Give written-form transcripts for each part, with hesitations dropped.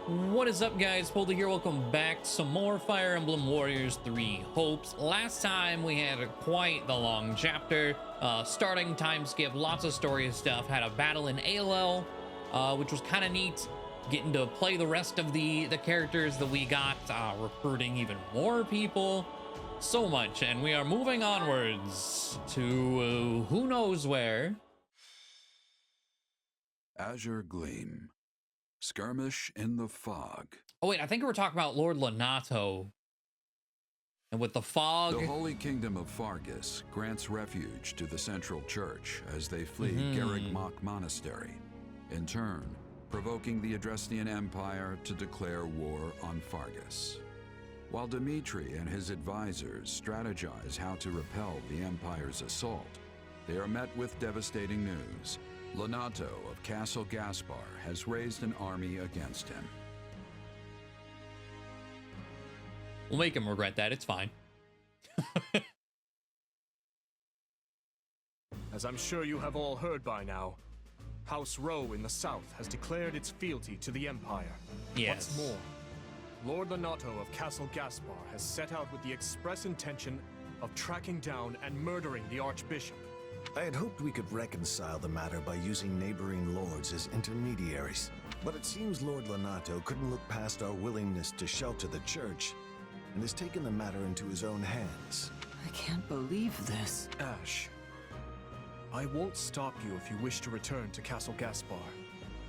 What is up, guys? Poledoo here. Welcome back to some more Fire Emblem Warriors 3 Hopes. Last time we had quite the long chapter. Starting time skip, lots of story stuff. Had a battle in ALL, which was kind of neat. Getting to play the rest of the characters that we got, recruiting even more people. So much, and we are moving onwards to who knows where. Azure Gleam. Skirmish in the fog. Oh wait, I think we were talking about Lord Lonato. And with the fog... The Holy Kingdom of Fargus grants refuge to the Central Church as they flee Garrigmach Monastery, in turn provoking the Adrestian Empire to declare war on Fargus. While Dimitri and his advisors strategize how to repel the Empire's assault, they are met with devastating news. Lonato of Castle Gaspar has raised an army against him. We'll make him regret that. It's fine. As I'm sure you have all heard by now, House Rowe in the south has declared its fealty to the Empire. Yes. What's more, Lord Lonato of Castle Gaspar has set out with the express intention of tracking down and murdering the Archbishop. I had hoped we could reconcile the matter by using neighboring lords as intermediaries, but it seems Lord Lonato couldn't look past our willingness to shelter the church and has taken the matter into his own hands. I can't believe this. Ash, I won't stop you if you wish to return to Castle Gaspar,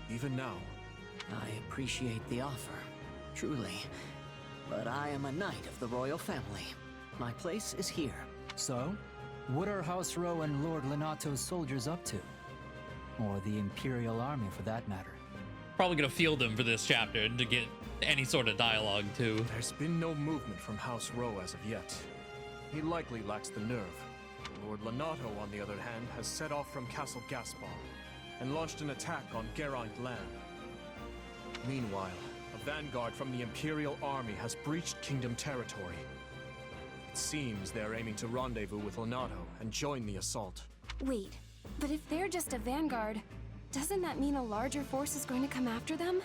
even now. I appreciate the offer, truly, but I am a knight of the royal family. My place is here. So? What are House Rowe and Lord Lonato's soldiers up to? Or the Imperial Army, for that matter? Probably gonna field him for this chapter to get any sort of dialogue, too. There's been no movement from House Rowe as of yet. He likely lacks the nerve. Lord Lonato, on the other hand, has set off from Castle Gaspar and launched an attack on Geraint land. Meanwhile, a vanguard from the Imperial Army has breached Kingdom territory. It seems they're aiming to rendezvous with Lonato and join the assault. Wait, but if they're just a vanguard, doesn't that mean a larger force is going to come after them?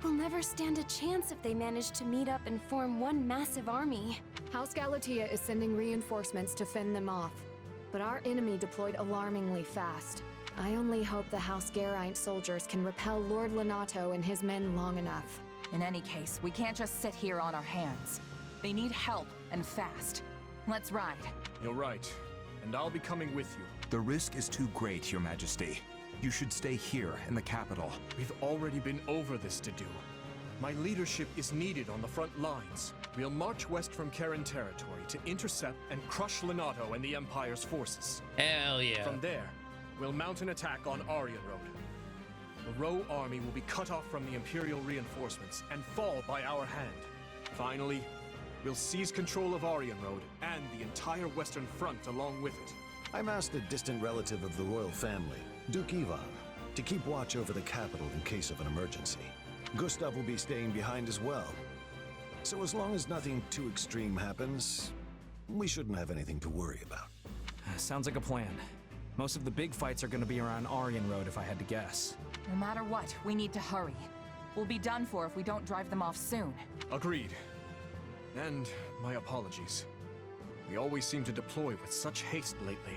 We'll never stand a chance if they manage to meet up and form one massive army. House Gautier is sending reinforcements to fend them off, but our enemy deployed alarmingly fast. I only hope the House Geraint soldiers can repel Lord Lonato and his men long enough. In any case, we can't just sit here on our hands. They need help, and fast. Let's ride. You're right, and I'll be coming with you. The risk is too great, Your Majesty. You should stay here in the capital. We've already been over this to do. My leadership is needed on the front lines. We'll march west from Karen territory to intercept and crush Lonato and the Empire's forces. Hell yeah. From there, we'll mount an attack on Aryan Road. The Rowe army will be cut off from the Imperial reinforcements and fall by our hand. Finally, we'll seize control of Aryan Road and the entire Western Front along with it. I'm asked a distant relative of the royal family, Duke Ivan, to keep watch over the capital in case of an emergency. Gustav will be staying behind as well. So as long as nothing too extreme happens, we shouldn't have anything to worry about. Sounds like a plan. Most of the big fights are gonna be around Aryan Road, if I had to guess. No matter what, we need to hurry. We'll be done for if we don't drive them off soon. Agreed. And my apologies. We always seem to deploy with such haste lately.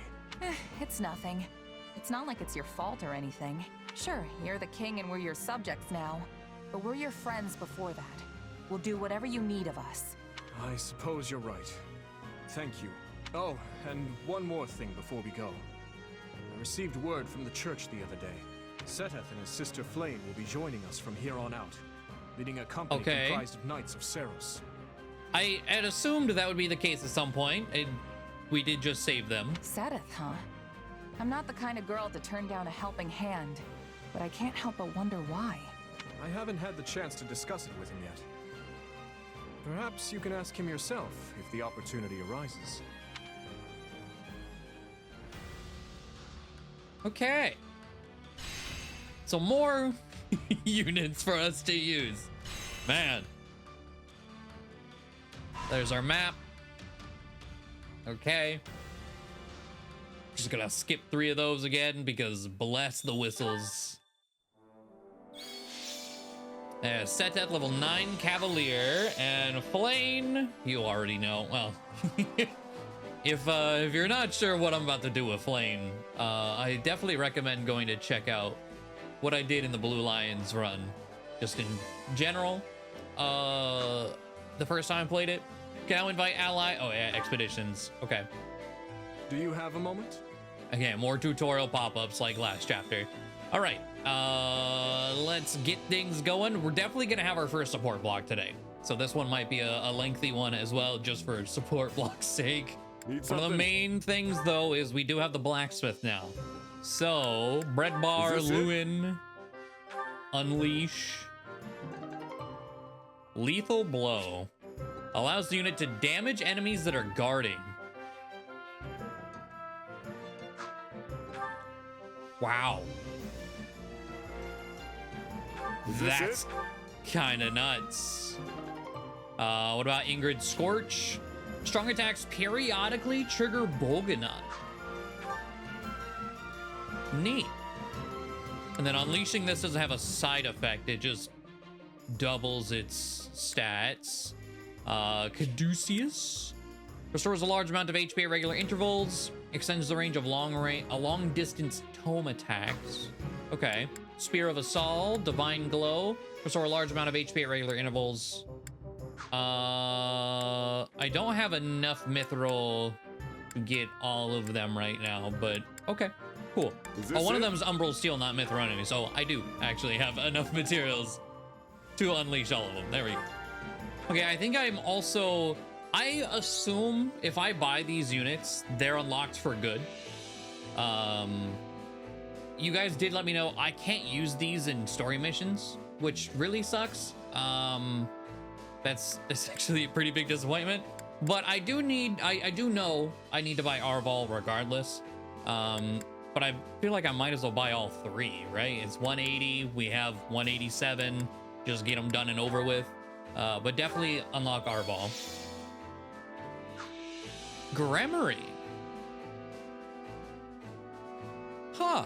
It's nothing. It's not like it's your fault or anything. Sure, you're the king and we're your subjects now, but we're your friends before that. We'll do whatever you need of us. I suppose you're right. Thank you. Oh, and one more thing before we go. I received word from the church the other day. Seteth and his sister Flame will be joining us from here on out, leading a company comprised of Knights of Seros. I had assumed that would be the case at some point. We did just save them. Seteth, huh? I'm not the kind of girl to turn down a helping hand, but I can't help but wonder why. I haven't had the chance to discuss it with him yet. Perhaps you can ask him yourself if the opportunity arises. Okay. So more units for us to use. Man. There's our map. Okay. Just gonna skip 3 of those again because bless the whistles. Setet, level 9 Cavalier, and Flane, you already know. Well, if you're not sure what I'm about to do with Flane, I definitely recommend going to check out what I did in the Blue Lions run, just in general. The first time I played it. Can I invite ally? Oh yeah, expeditions. Okay. Do you have a moment? Okay, more tutorial pop-ups like last chapter. All right, let's get things going. We're definitely gonna have our first support block today. So this one might be a lengthy one as well, just for support block's sake. One of the main things though is we do have the blacksmith now. So, bread bar, Lewin, unleash, lethal blow. Allows the unit to damage enemies that are guarding. Wow. That's kind of nuts. What about Ingrid's Scorch? Strong attacks periodically trigger Bolganut. Neat. And then unleashing this doesn't have a side effect. It just doubles its stats. Caduceus restores a large amount of HP at regular intervals. Extends the range of long distance tome attacks. Okay. Spear of Assault, Divine Glow, restore a large amount of HP at regular intervals. I don't have enough mithril to get all of them right now, but okay, cool. Oh, one of them is Umbral Steel, not mithril enemy, so I do actually have enough materials to unleash all of them. There we go. Okay, I think I'm also, I assume if I buy these units, they're unlocked for good. You guys did let me know I can't use these in story missions, which really sucks. That's actually a pretty big disappointment. But I do need, I do know I need to buy Arval regardless. But I feel like I might as well buy all three, right? It's 180, we have 187, just get them done and over with. But definitely unlock Arval. Gremory. Huh.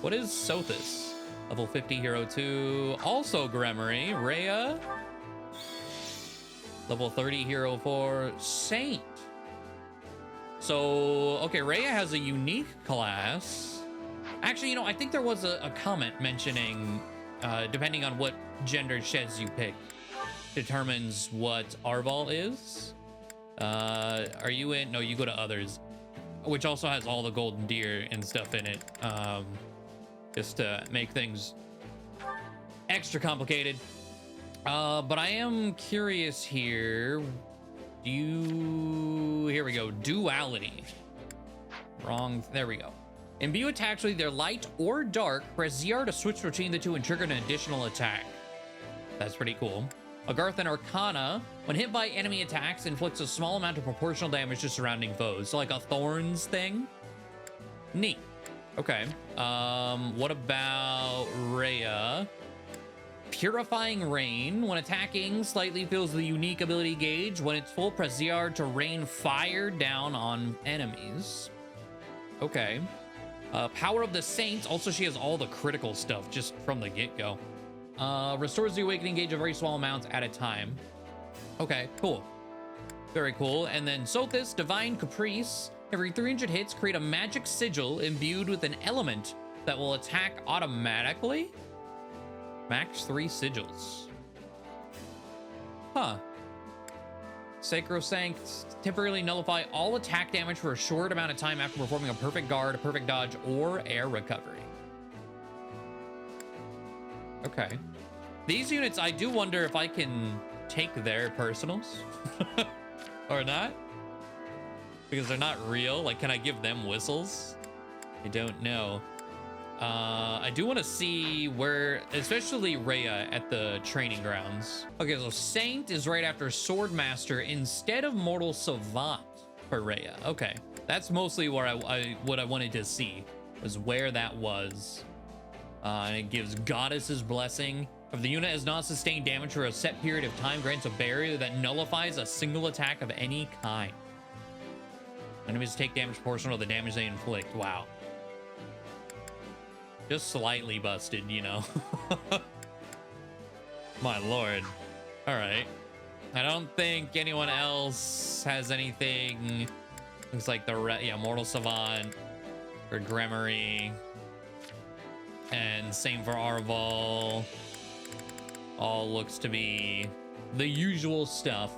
What is Sothis? Level 50 Hero 2. Also Gremory. Rhea. Level 30 Hero 4. Saint. So, okay, Rhea has a unique class. Actually, you know, I think there was a comment mentioning, depending on what gender Shez you pick, determines what Arval is. Are you in? No, you go to others, which also has all the golden deer and stuff in it. Just to make things extra complicated. But I am curious here. Here we go. Duality. Wrong. There we go. Imbue attacks with either light or dark. Press ZR to switch between the two and trigger an additional attack. That's pretty cool. Agarth and Arcana. When hit by enemy attacks, inflicts a small amount of proportional damage to surrounding foes. So like a Thorns thing. Neat. Okay. What about Rhea? Purifying Rain. When attacking, slightly fills the unique ability gauge. When it's full, press ZR to rain fire down on enemies. Okay. Power of the Saints. Also, she has all the critical stuff just from the get-go. Restores the awakening gauge a very small amount at a time. Okay, cool. Very cool. And then Sothis, Divine Caprice. Every 300 hits, create a magic sigil imbued with an element that will attack automatically. Max 3 sigils. Huh. Sacrosanct, temporarily nullify all attack damage for a short amount of time after performing a perfect guard, a perfect dodge, or air recovery. Okay. These units, I do wonder if I can take their personals or not. Because they're not real. Like, can I give them whistles? I don't know. I do want to see where, especially Rhea at the training grounds. Okay, so Saint is right after Swordmaster instead of Mortal Savant for Rhea. Okay, that's mostly where what I wanted to see, was where that was. And it gives Goddess's Blessing. If the unit has not sustained damage for a set period of time, grants a barrier that nullifies a single attack of any kind. Enemies take damage proportional to the damage they inflict. Wow. Just slightly busted, you know. My lord. All right. I don't think anyone else has anything. Looks like the Mortal Savant for Gremory. And same for Arval. All looks to be the usual stuff.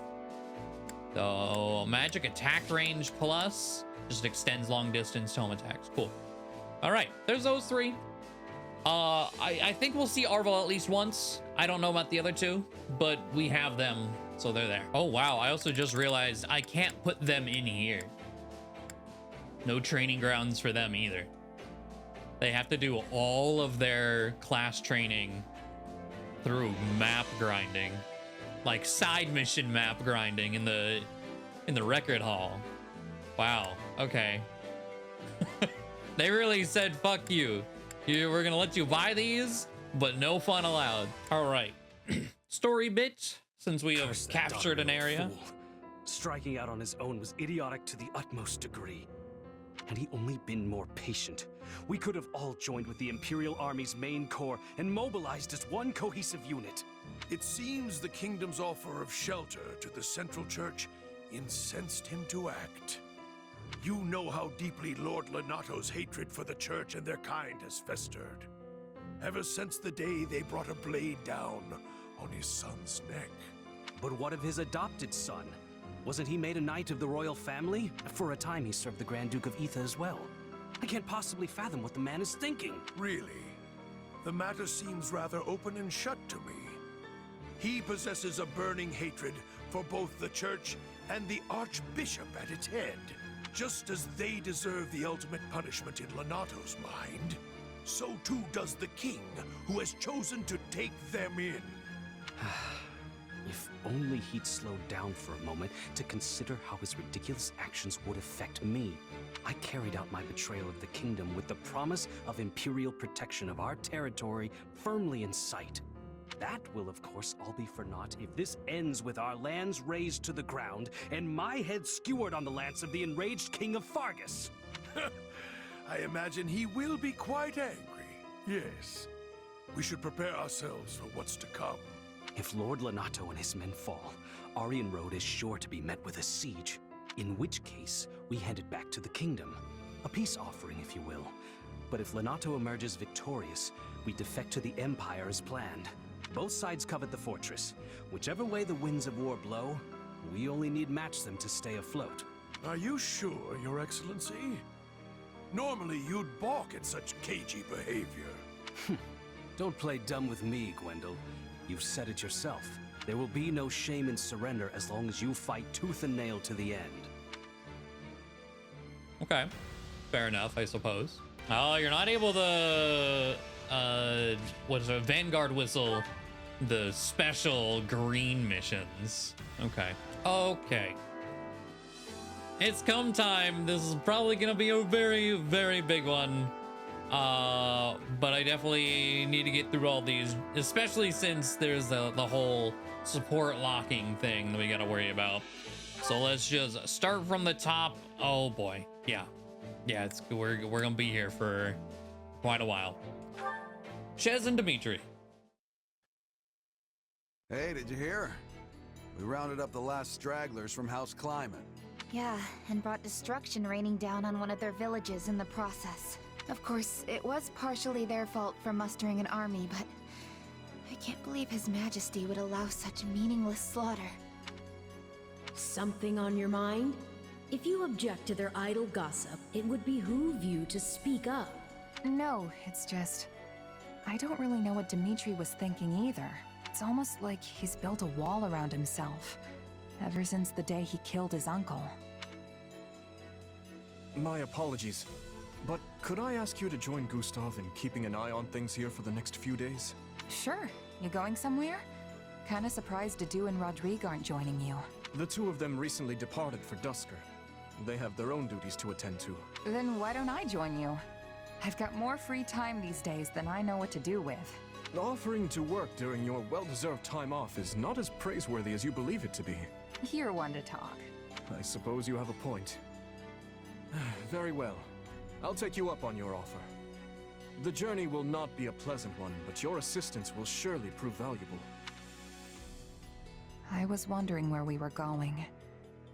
So magic attack range plus just extends long distance home attacks. Cool. All right, there's those three. I think we'll see Arval at least once. I don't know about the other two, but we have them, so they're there. Oh wow, I also just realized I can't put them in here. No training grounds for them either. They have to do all of their class training through map grinding, like side mission map grinding in the record hall. Wow. Okay. They really said fuck you. We're gonna let you buy these, but no fun allowed. All right. Story bit, since we have captured an area. Fool. Striking out on his own was idiotic to the utmost degree. Had he only been more patient, we could have all joined with the Imperial Army's main corps and mobilized as one cohesive unit. It seems the kingdom's offer of shelter to the Central Church incensed him to act. You know how deeply Lord Lonato's hatred for the Church and their kind has festered. Ever since the day they brought a blade down on his son's neck. But what of his adopted son? Wasn't he made a knight of the royal family? For a time he served the Grand Duke of Etha as well. I can't possibly fathom what the man is thinking. Really? The matter seems rather open and shut to me. He possesses a burning hatred for both the Church and the Archbishop at its head. Just as they deserve the ultimate punishment in Lonato's mind, so too does the king, who has chosen to take them in. If only he'd slowed down for a moment to consider how his ridiculous actions would affect me. I carried out my betrayal of the kingdom with the promise of imperial protection of our territory firmly in sight. That will, of course, all be for naught if this ends with our lands razed to the ground and my head skewered on the lance of the enraged King of Fargus. I imagine he will be quite angry. Yes. We should prepare ourselves for what's to come. If Lord Lonato and his men fall, Aryan Road is sure to be met with a siege, in which case we hand it back to the kingdom. A peace offering, if you will. But if Lonato emerges victorious, we defect to the Empire as planned. Both sides covet the fortress. Whichever way the winds of war blow, we only need match them to stay afloat. Are you sure, Your Excellency? Normally you'd balk at such cagey behavior. Don't play dumb with me, Gwendol. You've said it yourself. There will be no shame in surrender as long as you fight tooth and nail to the end. Okay. Fair enough, I suppose. Oh, you're not able to, what is it, Vanguard Whistle the special green missions. Okay. Okay. It's come time. This is probably gonna be a very, very big one. But I definitely need to get through all these, especially since there's the whole support locking thing that we gotta worry about. So let's just start from the top. Oh boy. Yeah. Yeah, we're gonna be here for quite a while. Shez and Dimitri. Hey, did you hear? We rounded up the last stragglers from House Climate. Yeah, and brought destruction raining down on one of their villages in the process. Of course, it was partially their fault for mustering an army, but I can't believe His Majesty would allow such meaningless slaughter. Something on your mind? If you object to their idle gossip, it would behoove you to speak up. No, it's just... I don't really know what Dimitri was thinking either. It's almost like he's built a wall around himself, ever since the day he killed his uncle. My apologies, but could I ask you to join Gustav in keeping an eye on things here for the next few days? Sure. You going somewhere? Kinda surprised Dadu and Rodrigue aren't joining you. The two of them recently departed for Dusker. They have their own duties to attend to. Then why don't I join you? I've got more free time these days than I know what to do with. Offering to work during your well-deserved time off is not as praiseworthy as you believe it to be. You're one to talk. I suppose you have a point. Very well. I'll take you up on your offer. The journey will not be a pleasant one, but your assistance will surely prove valuable. I was wondering where we were going.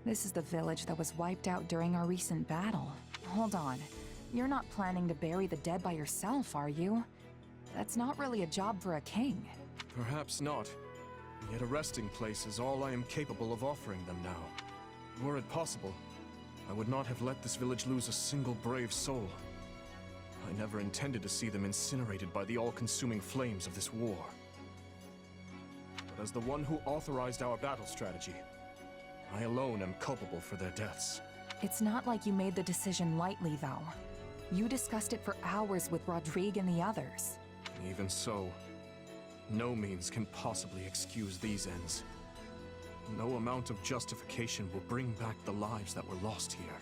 This is the village that was wiped out during our recent battle. Hold on. You're not planning to bury the dead by yourself, are you? That's not really a job for a king. Perhaps not. Yet a resting place is all I am capable of offering them now. Were it possible, I would not have let this village lose a single brave soul. I never intended to see them incinerated by the all-consuming flames of this war. But as the one who authorized our battle strategy, I alone am culpable for their deaths. It's not like you made the decision lightly, though. You discussed it for hours with Rodrigue and the others. Even so, no means can possibly excuse these ends. No amount of justification will bring back the lives that were lost here.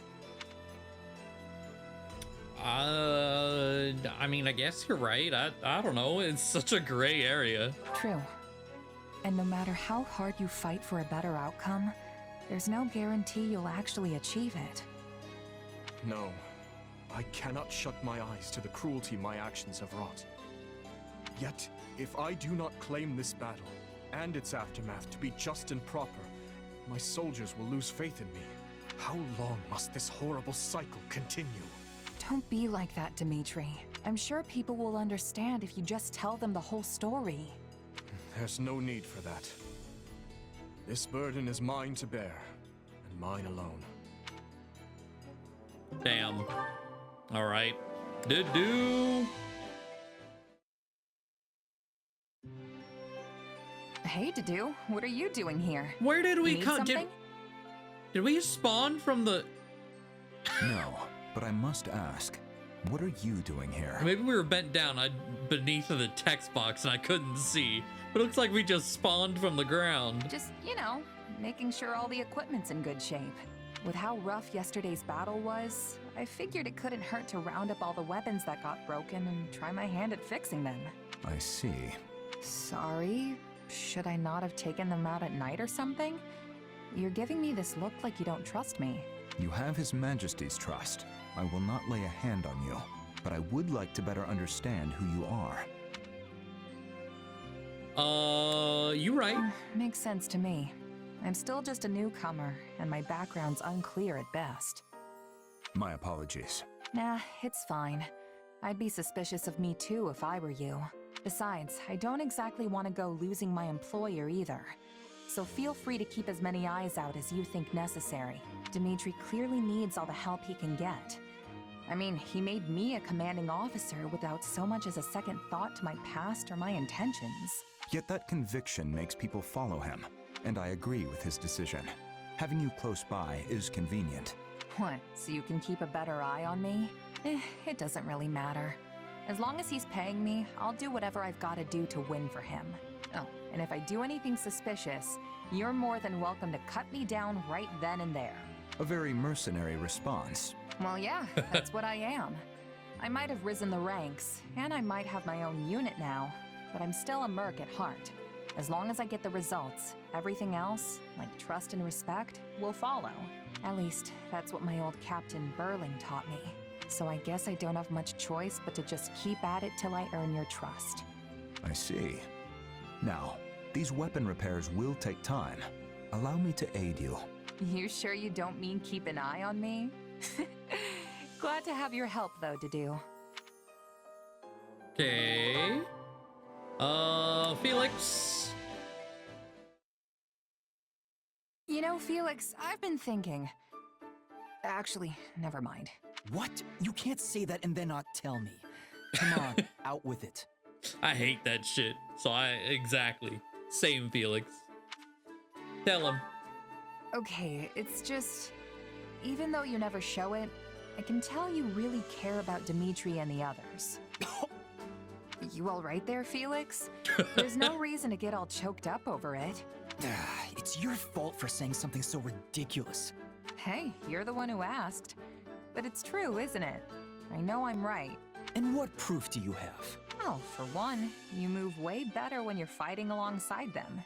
I mean, I guess you're right. I don't know. It's such a gray area. True. And no matter how hard you fight for a better outcome, there's no guarantee you'll actually achieve it. No, I cannot shut my eyes to the cruelty my actions have wrought. Yet, if I do not claim this battle and its aftermath to be just and proper, my soldiers will lose faith in me. How long must this horrible cycle continue? Don't be like that, Dimitri. I'm sure people will understand if you just tell them the whole story. There's no need for that. This burden is mine to bear, and mine alone. Damn. All right. Do. Hey, Dedue, what are you doing here? Where did we come? Something? Did we spawn from the? No, but I must ask, what are you doing here? Maybe we were bent down beneath the text box and I couldn't see. But it looks like we just spawned from the ground. Just, you know, making sure all the equipment's in good shape. With how rough yesterday's battle was, I figured it couldn't hurt to round up all the weapons that got broken and try my hand at fixing them. I see. Sorry? Should I not have taken them out at night or something? You're giving me this look like you don't trust me. You have His Majesty's trust. I will not lay a hand on you, but I would like to better understand who you are. You right. Makes sense to me. I'm still just a newcomer, and my background's unclear at best. My apologies. Nah, it's fine. I'd be suspicious of me too if I were you. Besides, I don't exactly want to go losing my employer either. So feel free to keep as many eyes out as you think necessary. Dimitri clearly needs all the help he can get. I mean, he made me a commanding officer without so much as a second thought to my past or my intentions. Yet that conviction makes people follow him, and I agree with his decision. Having you close by is convenient. What, so you can keep a better eye on me? It doesn't really matter. As long as he's paying me, I'll do whatever I've got to do to win for him. Oh, and if I do anything suspicious, you're more than welcome to cut me down right then and there. A very mercenary response. Well, yeah, that's what I am. I might have risen the ranks, and I might have my own unit now, but I'm still a merc at heart. As long as I get the results, everything else, like trust and respect, will follow. At least, that's what my old Captain Burling taught me. So I guess I don't have much choice but to just keep at it till I earn your trust. I see. Now, these weapon repairs will take time. Allow me to aid you. You sure you don't mean keep an eye on me? Glad to have your help though, Dedue. Okay. Felix. You know, Felix, I've been thinking. Actually, never mind. What? You can't say that and then not tell me. Come on, out with it. I hate that shit. So exactly. Same, Felix. Tell him. Okay, it's just... Even though you never show it, I can tell you really care about Dimitri and the others. You all right there, Felix? There's no reason to get all choked up over it. It's your fault for saying something so ridiculous. Hey, you're the one who asked. But it's true, isn't it? I know I'm right. And what proof do you have? Well, for one, you move way better when you're fighting alongside them.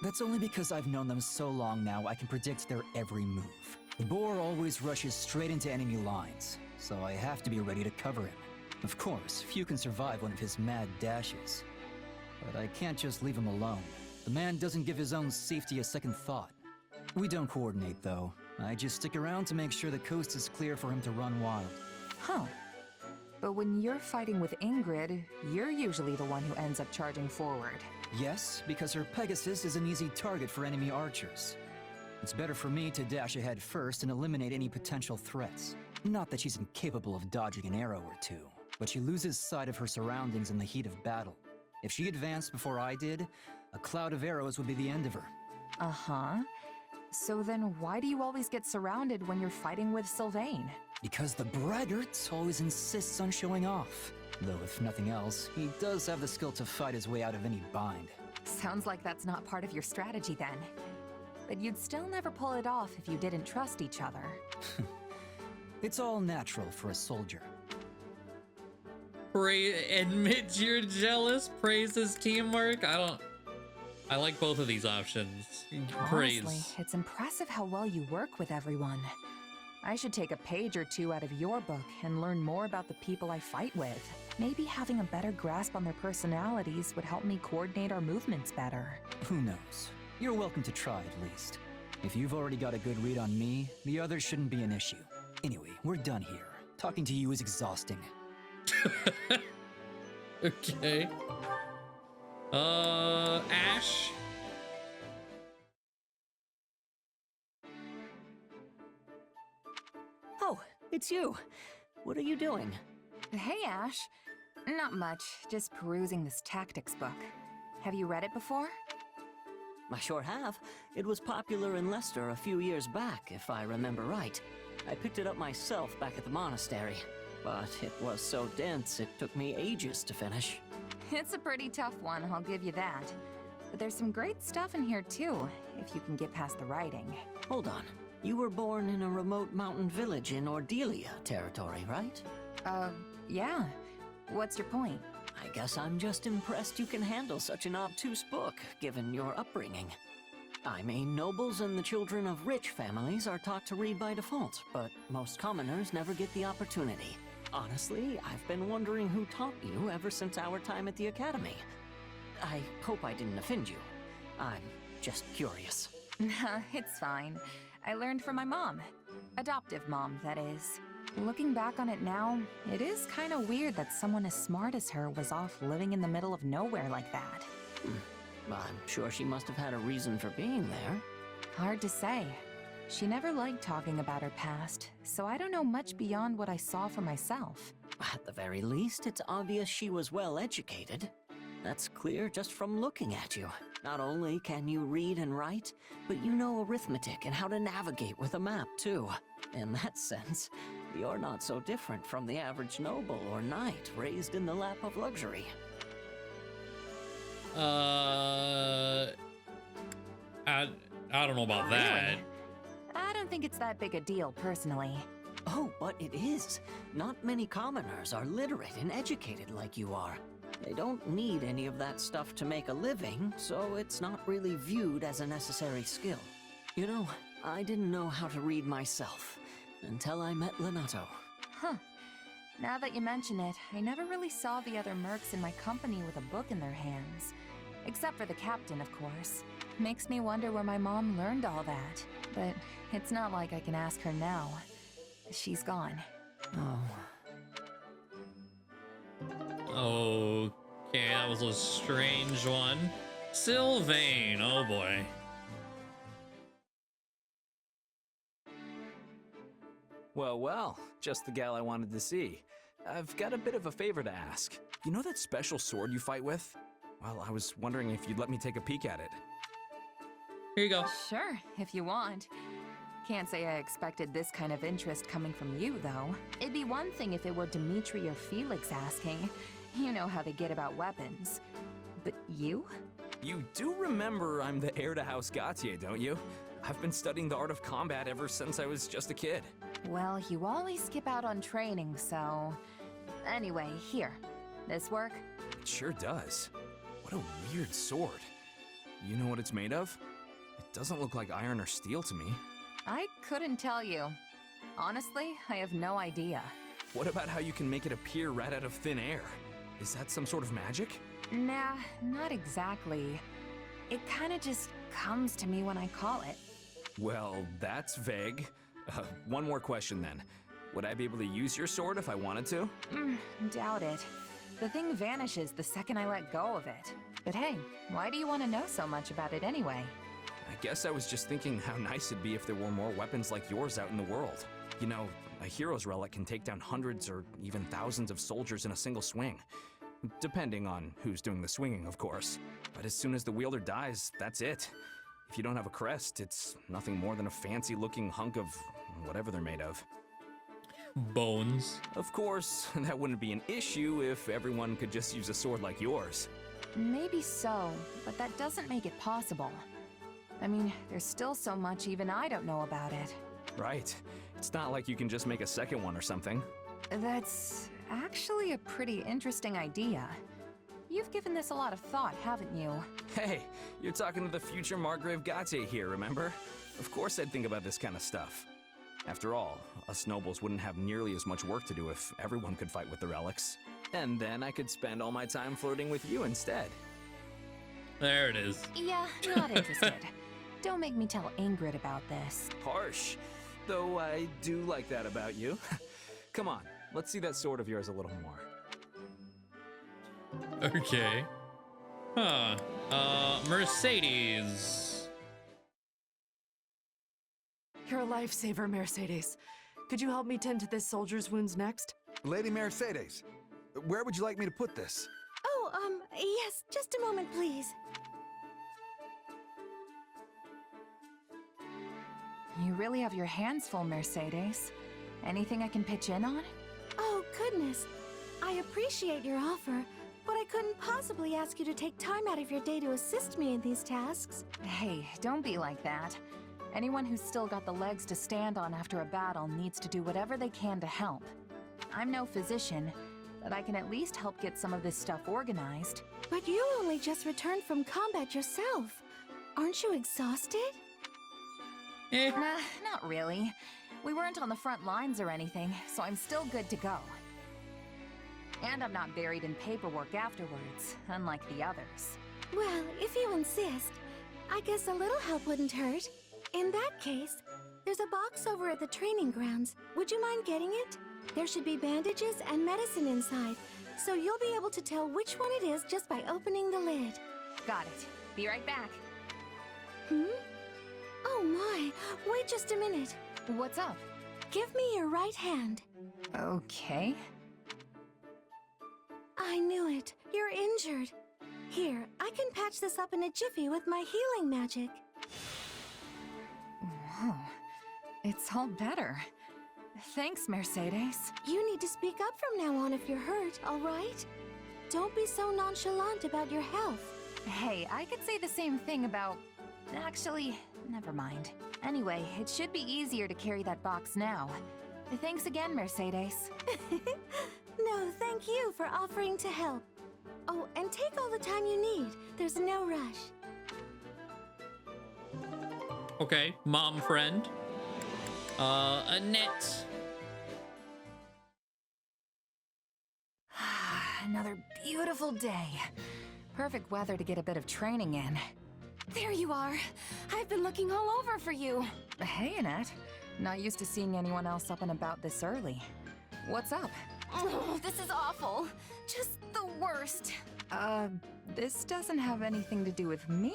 That's only because I've known them so long now I can predict their every move. Boar always rushes straight into enemy lines, so I have to be ready to cover him. Of course, few can survive one of his mad dashes. But I can't just leave him alone. The man doesn't give his own safety a second thought. We don't coordinate, though. I just stick around to make sure the coast is clear for him to run wild. Huh. But when you're fighting with Ingrid, you're usually the one who ends up charging forward. Yes, because her Pegasus is an easy target for enemy archers. It's better for me to dash ahead first and eliminate any potential threats. Not that she's incapable of dodging an arrow or two, but she loses sight of her surroundings in the heat of battle. If she advanced before I did, a cloud of arrows would be the end of her. Uh-huh. So then why do you always get surrounded when you're fighting with Sylvain? Because the braggart always insists on showing off. Though if nothing else, he does have the skill to fight his way out of any bind. Sounds like that's not part of your strategy then. But you'd still never pull it off if you didn't trust each other. It's all natural for a soldier. Admit you're jealous, praise his teamwork. I like both of these options. Praise. Honestly, it's impressive how well you work with everyone. I should take a page or two out of your book and learn more about the people I fight with. Maybe having a better grasp on their personalities would help me coordinate our movements better. Who knows? You're welcome to try at least. If you've already got a good read on me, the others shouldn't be an issue. Anyway, we're done here. Talking to you is exhausting. Okay. Ash? Oh, it's you. What are you doing? Hey, Ash. Not much, just perusing this tactics book. Have you read it before? I sure have. It was popular in Leicester a few years back, if I remember right. I picked it up myself back at the monastery, but it was so dense it took me ages to finish. It's a pretty tough one, I'll give you that. But there's some great stuff in here too, if you can get past the writing. Hold on. You were born in a remote mountain village in Ordelia territory, right? Yeah. What's your point? I guess I'm just impressed you can handle such an obtuse book, given your upbringing. I mean, nobles and the children of rich families are taught to read by default, but most commoners never get the opportunity. Honestly, I've been wondering who taught you ever since our time at the academy. I hope I didn't offend you. I'm just curious. Nah, it's fine. I learned from my mom. Adoptive mom, that is. Looking back on it now, it is kind of weird that someone as smart as her was off living in the middle of nowhere like that. I'm sure she must have had a reason for being there. Hard to say. She never liked talking about her past, so I don't know much beyond what I saw for myself. At the very least, it's obvious she was well educated. That's clear just from looking at you. Not only can you read and write, but you know arithmetic and how to navigate with a map, too. In that sense, you're not so different from the average noble or knight raised in the lap of luxury. I don't know about that. Really? I don't think it's that big a deal, personally. Oh, but it is. Not many commoners are literate and educated like you are. They don't need any of that stuff to make a living, so it's not really viewed as a necessary skill. You know, I didn't know how to read myself until I met Lonato. Huh. Now that you mention it, I never really saw the other mercs in my company with a book in their hands. Except for the captain, of course. Makes me wonder where my mom learned all that. But it's not like I can ask her now. She's gone. Oh. Okay, that was a strange one. Sylvain, oh boy. Well, well, just the gal I wanted to see. I've got a bit of a favor to ask. You know that special sword you fight with? Well, I was wondering if you'd let me take a peek at it. Here you go. Sure, if you want. Can't say I expected this kind of interest coming from you, though. It'd be one thing if it were Dimitri or Felix asking. You know how they get about weapons. But you? You do remember I'm the heir to House Gautier, don't you? I've been studying the art of combat ever since I was just a kid. Well, you always skip out on training, so... Anyway, here. This work? It sure does. What a weird sword. You know what it's made of? It doesn't look like iron or steel to me. I couldn't tell you. Honestly, I have no idea. What about how you can make it appear right out of thin air? Is that some sort of magic? Nah, not exactly. It kinda just comes to me when I call it. Well, that's vague. One more question then. Would I be able to use your sword if I wanted to? Doubt it. The thing vanishes the second I let go of it. But hey, why do you want to know so much about it anyway? I guess I was just thinking how nice it'd be if there were more weapons like yours out in the world. You know, a hero's relic can take down hundreds or even thousands of soldiers in a single swing. Depending on who's doing the swinging, of course. But as soon as the wielder dies, that's it. If you don't have a crest, it's nothing more than a fancy-looking hunk of whatever they're made of. Bones. Of course, that wouldn't be an issue if everyone could just use a sword like yours. Maybe so, but that doesn't make it possible. I mean, there's still so much even I don't know about it. Right. It's not like you can just make a second one or something. That's actually a pretty interesting idea. You've given this a lot of thought, haven't you? Hey, you're talking to the future Margrave Gautier here, remember? Of course I'd think about this kind of stuff. After all, us nobles wouldn't have nearly as much work to do if everyone could fight with the relics. And then I could spend all my time flirting with you instead. There it is. Yeah, not interested. Don't make me tell Ingrid about this. Harsh. Though I do like that about you. Come on, let's see that sword of yours a little more. Okay. Huh. Mercedes. You're a lifesaver, Mercedes. Could you help me tend to this soldier's wounds next? Lady Mercedes, where would you like me to put this? Oh, yes, just a moment, please. You really have your hands full, Mercedes. Anything I can pitch in on? Oh, goodness. I appreciate your offer, but I couldn't possibly ask you to take time out of your day to assist me in these tasks. Hey, don't be like that. Anyone who's still got the legs to stand on after a battle needs to do whatever they can to help. I'm no physician, but I can at least help get some of this stuff organized. But you only just returned from combat yourself. Aren't you exhausted? Nah, not really. We weren't on the front lines or anything, so I'm still good to go. And I'm not buried in paperwork afterwards, unlike the others. Well, if you insist, I guess a little help wouldn't hurt. In that case, there's a box over at the training grounds. Would you mind getting it? There should be bandages and medicine inside, so you'll be able to tell which one it is just by opening the lid. Got it. Be right back. Oh my, wait just a minute. What's up? Give me your right hand. Okay. I knew it. You're injured. Here, I can patch this up in a jiffy with my healing magic. Whoa. It's all better. Thanks, Mercedes. You need to speak up from now on if you're hurt, all right? Don't be so nonchalant about your health. Hey, I could say the same thing about... Actually, never mind. Anyway, it should be easier to carry that box now. Thanks again, Mercedes. No, thank you for offering to help. Oh, and take all the time you need. There's no rush. Okay, mom friend. Annette. Another beautiful day. Perfect weather to get a bit of training in. There you are. I've been looking all over for you. Hey, Annette. Not used to seeing anyone else up and about this early. What's up? Oh, this is awful. Just the worst. This doesn't have anything to do with me,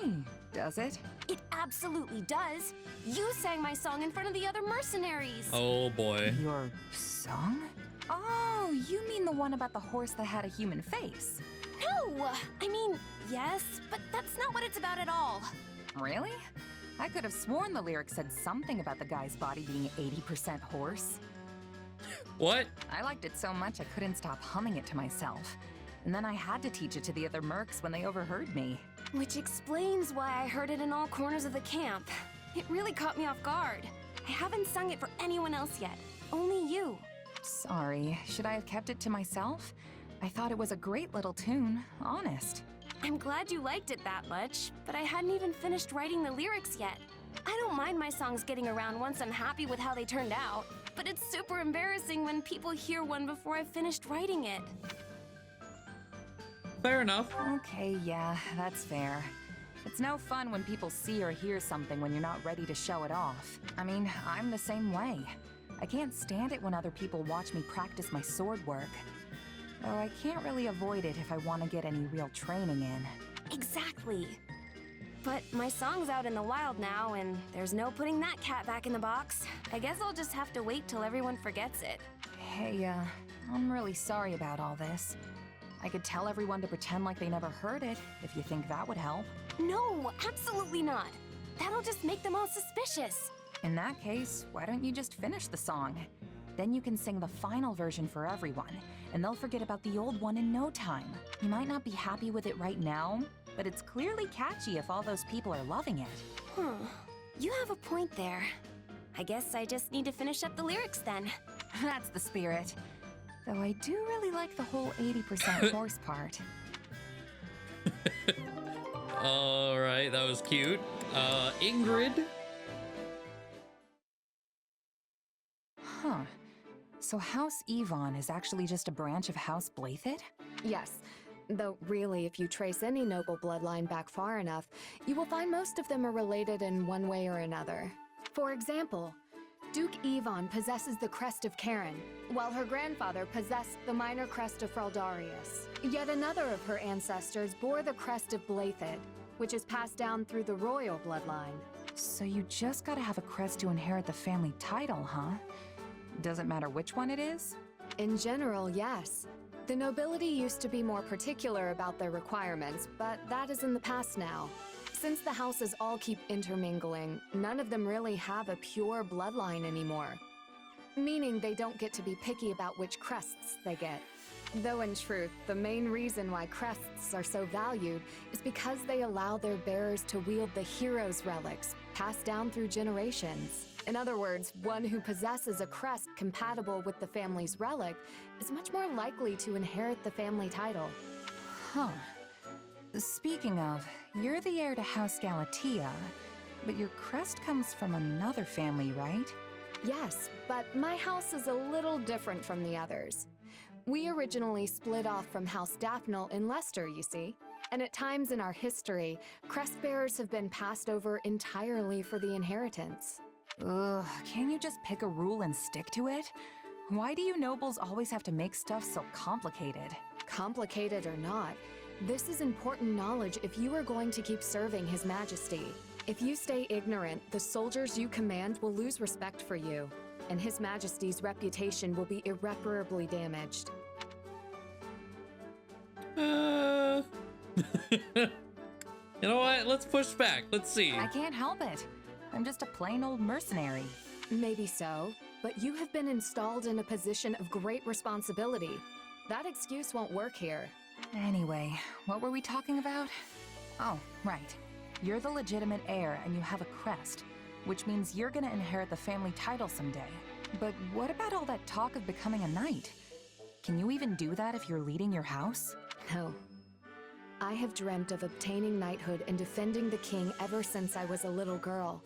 does it? It absolutely does. You sang my song in front of the other mercenaries. Oh boy. Your song? Oh, you mean the one about the horse that had a human face? No! I mean, yes, but that's not what it's about at all. Really? I could have sworn the lyric said something about the guy's body being 80% horse. What? I liked it so much I couldn't stop humming it to myself. And then I had to teach it to the other mercs when they overheard me. Which explains why I heard it in all corners of the camp. It really caught me off guard. I haven't sung it for anyone else yet. Only you. Sorry, should I have kept it to myself? I thought it was a great little tune, honest. I'm glad you liked it that much, but I hadn't even finished writing the lyrics yet. I don't mind my songs getting around once I'm happy with how they turned out, but it's super embarrassing when people hear one before I've finished writing it. Fair enough. Okay, yeah, that's fair. It's no fun when people see or hear something when you're not ready to show it off. I mean, I'm the same way. I can't stand it when other people watch me practice my sword work. Though I can't really avoid it if I want to get any real training in. Exactly. But my song's out in the wild now, and there's no putting that cat back in the box. I guess I'll just have to wait till everyone forgets it. Hey, I'm really sorry about all this. I could tell everyone to pretend like they never heard it, if you think that would help. No, absolutely not. That'll just make them all suspicious. In that case, why don't you just finish the song? Then you can sing the final version for everyone, and they'll forget about the old one in no time. You might not be happy with it right now, but it's clearly catchy if all those people are loving it. Huh. You have a point there. I guess I just need to finish up the lyrics then. That's the spirit. Though I do really like the whole 80% horse part. Alright, that was cute. Ingrid? Huh. So House Yvonne is actually just a branch of House Blathid? Yes. Though really, if you trace any noble bloodline back far enough, you will find most of them are related in one way or another. For example, Duke Yvonne possesses the crest of Karen, while her grandfather possessed the minor crest of Fraldarius. Yet another of her ancestors bore the crest of Blathid, which is passed down through the royal bloodline. So you just gotta have a crest to inherit the family title, huh? Doesn't matter which one it is? In general, yes. The nobility used to be more particular about their requirements, but that is in the past now. Since the houses all keep intermingling, none of them really have a pure bloodline anymore. Meaning they don't get to be picky about which crests they get. Though in truth, the main reason why crests are so valued is because they allow their bearers to wield the hero's relics, passed down through generations. In other words, one who possesses a crest compatible with the family's relic is much more likely to inherit the family title. Huh. Speaking of, you're the heir to House Gautier, but your crest comes from another family, right? Yes, but my house is a little different from the others. We originally split off from House Daphnel in Leicester, you see. And at times in our history, crest bearers have been passed over entirely for the inheritance. Ugh, can't you just pick a rule and stick to it? Why do you nobles always have to make stuff so complicated? Complicated or not, this is important knowledge if you are going to keep serving His Majesty. If you stay ignorant, the soldiers you command will lose respect for you, and His Majesty's reputation will be irreparably damaged. You know what? Let's push back. Let's see. I can't help it. I'm just a plain old mercenary. Maybe so, but you have been installed in a position of great responsibility. That excuse won't work here. Anyway, what were we talking about? Oh, right. You're the legitimate heir and you have a crest, which means you're gonna inherit the family title someday. But what about all that talk of becoming a knight? Can you even do that if you're leading your house? No. I have dreamt of obtaining knighthood and defending the king ever since I was a little girl.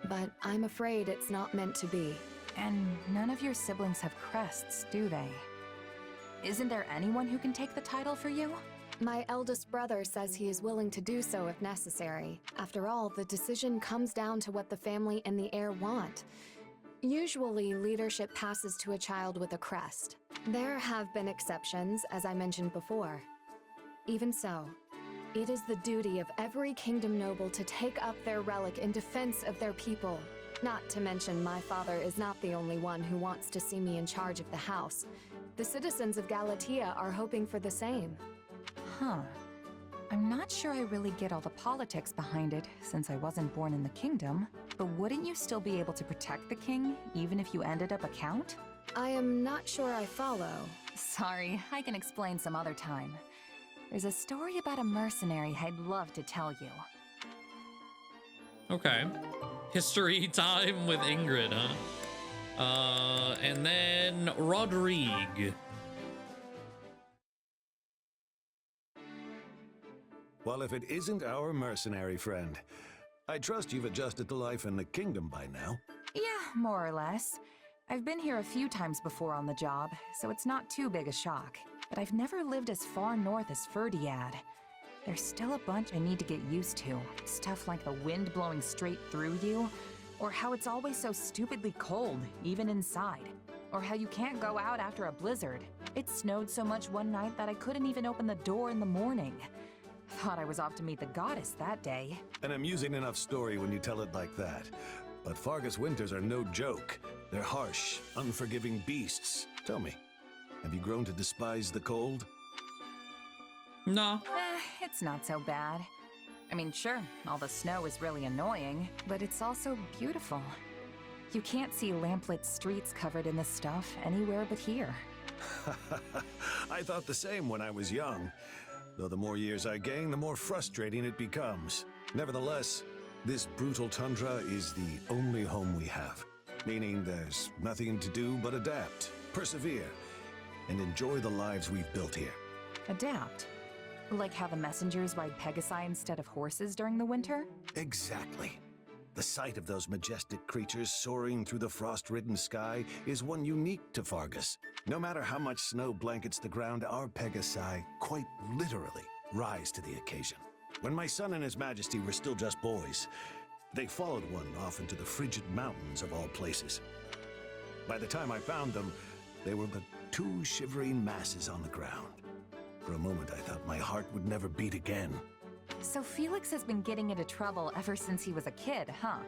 But I'm afraid it's not meant to be. And none of your siblings have crests, do they? Isn't there anyone who can take the title for you? My eldest brother says he is willing to do so if necessary. After all, the decision comes down to what the family and the heir want. Usually, leadership passes to a child with a crest. There have been exceptions, as I mentioned before. Even so, it is the duty of every kingdom noble to take up their relic in defense of their people. Not to mention, my father is not the only one who wants to see me in charge of the house. The citizens of Gautier are hoping for the same. Huh. I'm not sure I really get all the politics behind it, since I wasn't born in the kingdom. But wouldn't you still be able to protect the king, even if you ended up a count? I am not sure I follow. Sorry, I can explain some other time. There's a story about a mercenary I'd love to tell you. Okay. History time with Ingrid, huh? And then Rodrigue. Well, if it isn't our mercenary friend, I trust you've adjusted to life in the kingdom by now. Yeah, more or less. I've been here a few times before on the job, so it's not too big a shock. But I've never lived as far north as Ferdiad. There's still a bunch I need to get used to. Stuff like the wind blowing straight through you, or how it's always so stupidly cold, even inside. Or how you can't go out after a blizzard. It snowed so much one night that I couldn't even open the door in the morning. Thought I was off to meet the goddess that day. An amusing enough story when you tell it like that. But Fargus winters are no joke. They're harsh, unforgiving beasts. Tell me, have you grown to despise the cold? No. It's not so bad. I mean, sure, all the snow is really annoying, but it's also beautiful. You can't see lamplit streets covered in this stuff anywhere but here. I thought the same when I was young. Though the more years I gain, the more frustrating it becomes. Nevertheless, this brutal tundra is the only home we have. Meaning there's nothing to do but adapt, persevere, and enjoy the lives we've built here. Adapt? Like how the messengers ride Pegasi instead of horses during the winter? Exactly. The sight of those majestic creatures soaring through the frost-ridden sky is one unique to Fargus. No matter how much snow blankets the ground, our Pegasi quite literally rise to the occasion. When my son and his majesty were still just boys, they followed one off into the frigid mountains of all places. By the time I found them, they were but two shivering masses on the ground. For a moment, I thought my heart would never beat again. So Felix has been getting into trouble ever since he was a kid, huh?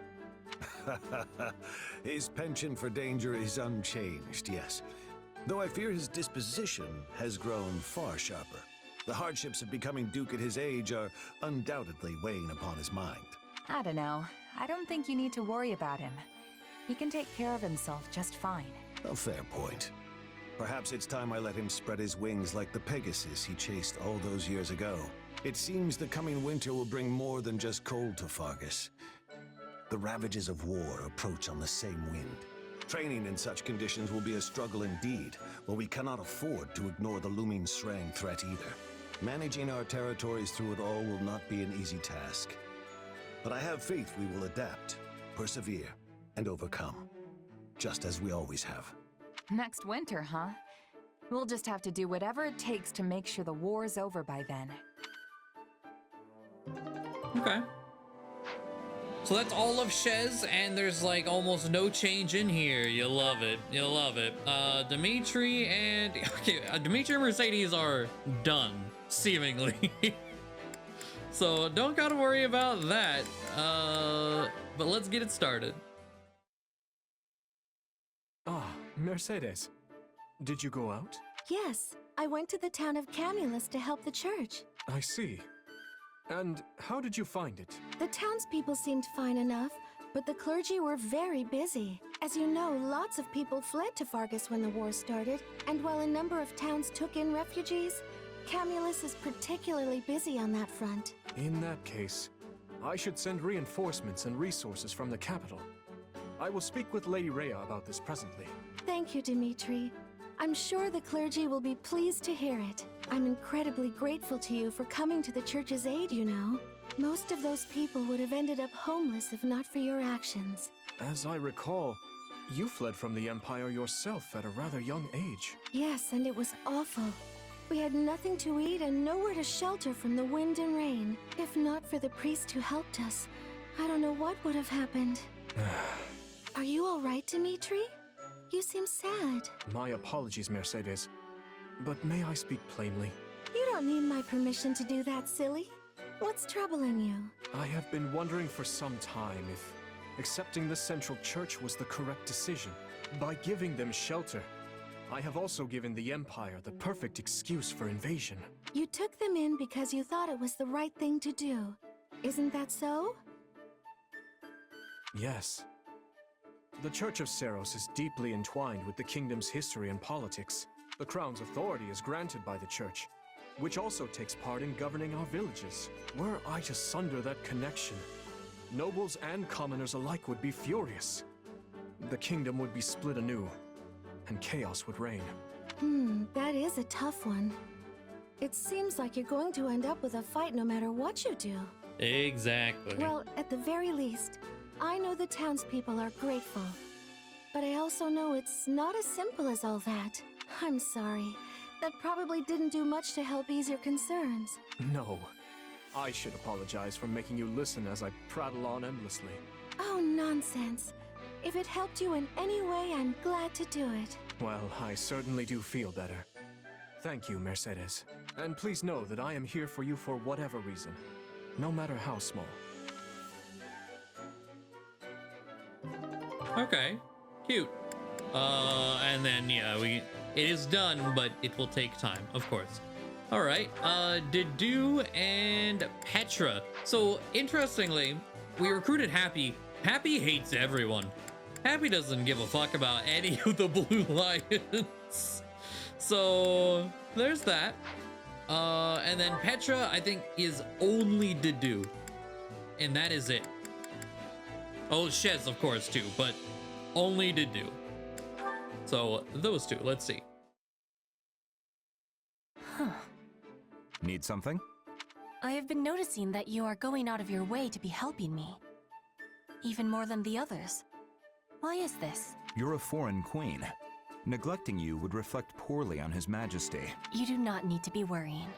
His penchant for danger is unchanged, yes. Though I fear his disposition has grown far sharper. The hardships of becoming Duke at his age are undoubtedly weighing upon his mind. I don't know. I don't think you need to worry about him. He can take care of himself just fine. A fair point. Perhaps it's time I let him spread his wings like the Pegasus he chased all those years ago. It seems the coming winter will bring more than just cold to Fargus. The ravages of war approach on the same wind. Training in such conditions will be a struggle indeed, but we cannot afford to ignore the looming Srang threat either. Managing our territories through it all will not be an easy task. But I have faith we will adapt, persevere, and overcome. Just as we always have. Next winter, huh? We'll just have to do whatever it takes to make sure the war's over by then. Okay. So that's all of Shez, and there's like almost no change in here. You'll love it. You'll love it. Dimitri and Dimitri and Mercedes are done, seemingly. So don't gotta worry about that. But let's get it started. Ah, Mercedes. Did you go out? Yes, I went to the town of Camulus to help the church. I see. And how did you find it? The townspeople seemed fine enough, but the clergy were very busy. As you know, lots of people fled to Fargus when the war started, and while a number of towns took in refugees, Camulus is particularly busy on that front. In that case, I should send reinforcements and resources from the capital. I will speak with Lady Rhea about this presently. Thank you, Dimitri. I'm sure the clergy will be pleased to hear it. I'm incredibly grateful to you for coming to the church's aid, you know. Most of those people would have ended up homeless if not for your actions. As I recall, you fled from the Empire yourself at a rather young age. Yes, and it was awful. We had nothing to eat and nowhere to shelter from the wind and rain. If not for the priest who helped us, I don't know what would have happened. Are you all right, Dimitri? You seem sad. My apologies, Mercedes. But may I speak plainly? You don't need my permission to do that, silly. What's troubling you? I have been wondering for some time if accepting the Central Church was the correct decision. By giving them shelter, I have also given the Empire the perfect excuse for invasion. You took them in because you thought it was the right thing to do. Isn't that so? Yes. The Church of Seiros is deeply entwined with the kingdom's history and politics. The crown's authority is granted by the Church, which also takes part in governing our villages. Were I to sunder that connection, nobles and commoners alike would be furious. The kingdom would be split anew, and chaos would reign. That is a tough one. It seems like you're going to end up with a fight no matter what you do. Exactly. Well, at the very least, I know the townspeople are grateful. But I also know it's not as simple as all that. I'm sorry. That probably didn't do much to help ease your concerns. No. I should apologize for making you listen as I prattle on endlessly. Oh, nonsense. If it helped you in any way, I'm glad to do it. Well, I certainly do feel better. Thank you, Mercedes. And please know that I am here for you for whatever reason, no matter how small. Okay, cute. And then, yeah, it is done, but it will take time, of course. All right, Dedue and Petra. So, interestingly, we recruited Happy. Happy hates everyone. Happy doesn't give a fuck about any of the Blue Lions. So, there's that. And then Petra, I think, is only Dedue. And that is it. Oh, Shez, of course, too, but only Dedue. So, those two, let's see. Huh. Need something? I have been noticing that you are going out of your way to be helping me. Even more than the others. Why is this? You're a foreign queen. Neglecting you would reflect poorly on His Majesty. You do not need to be worrying.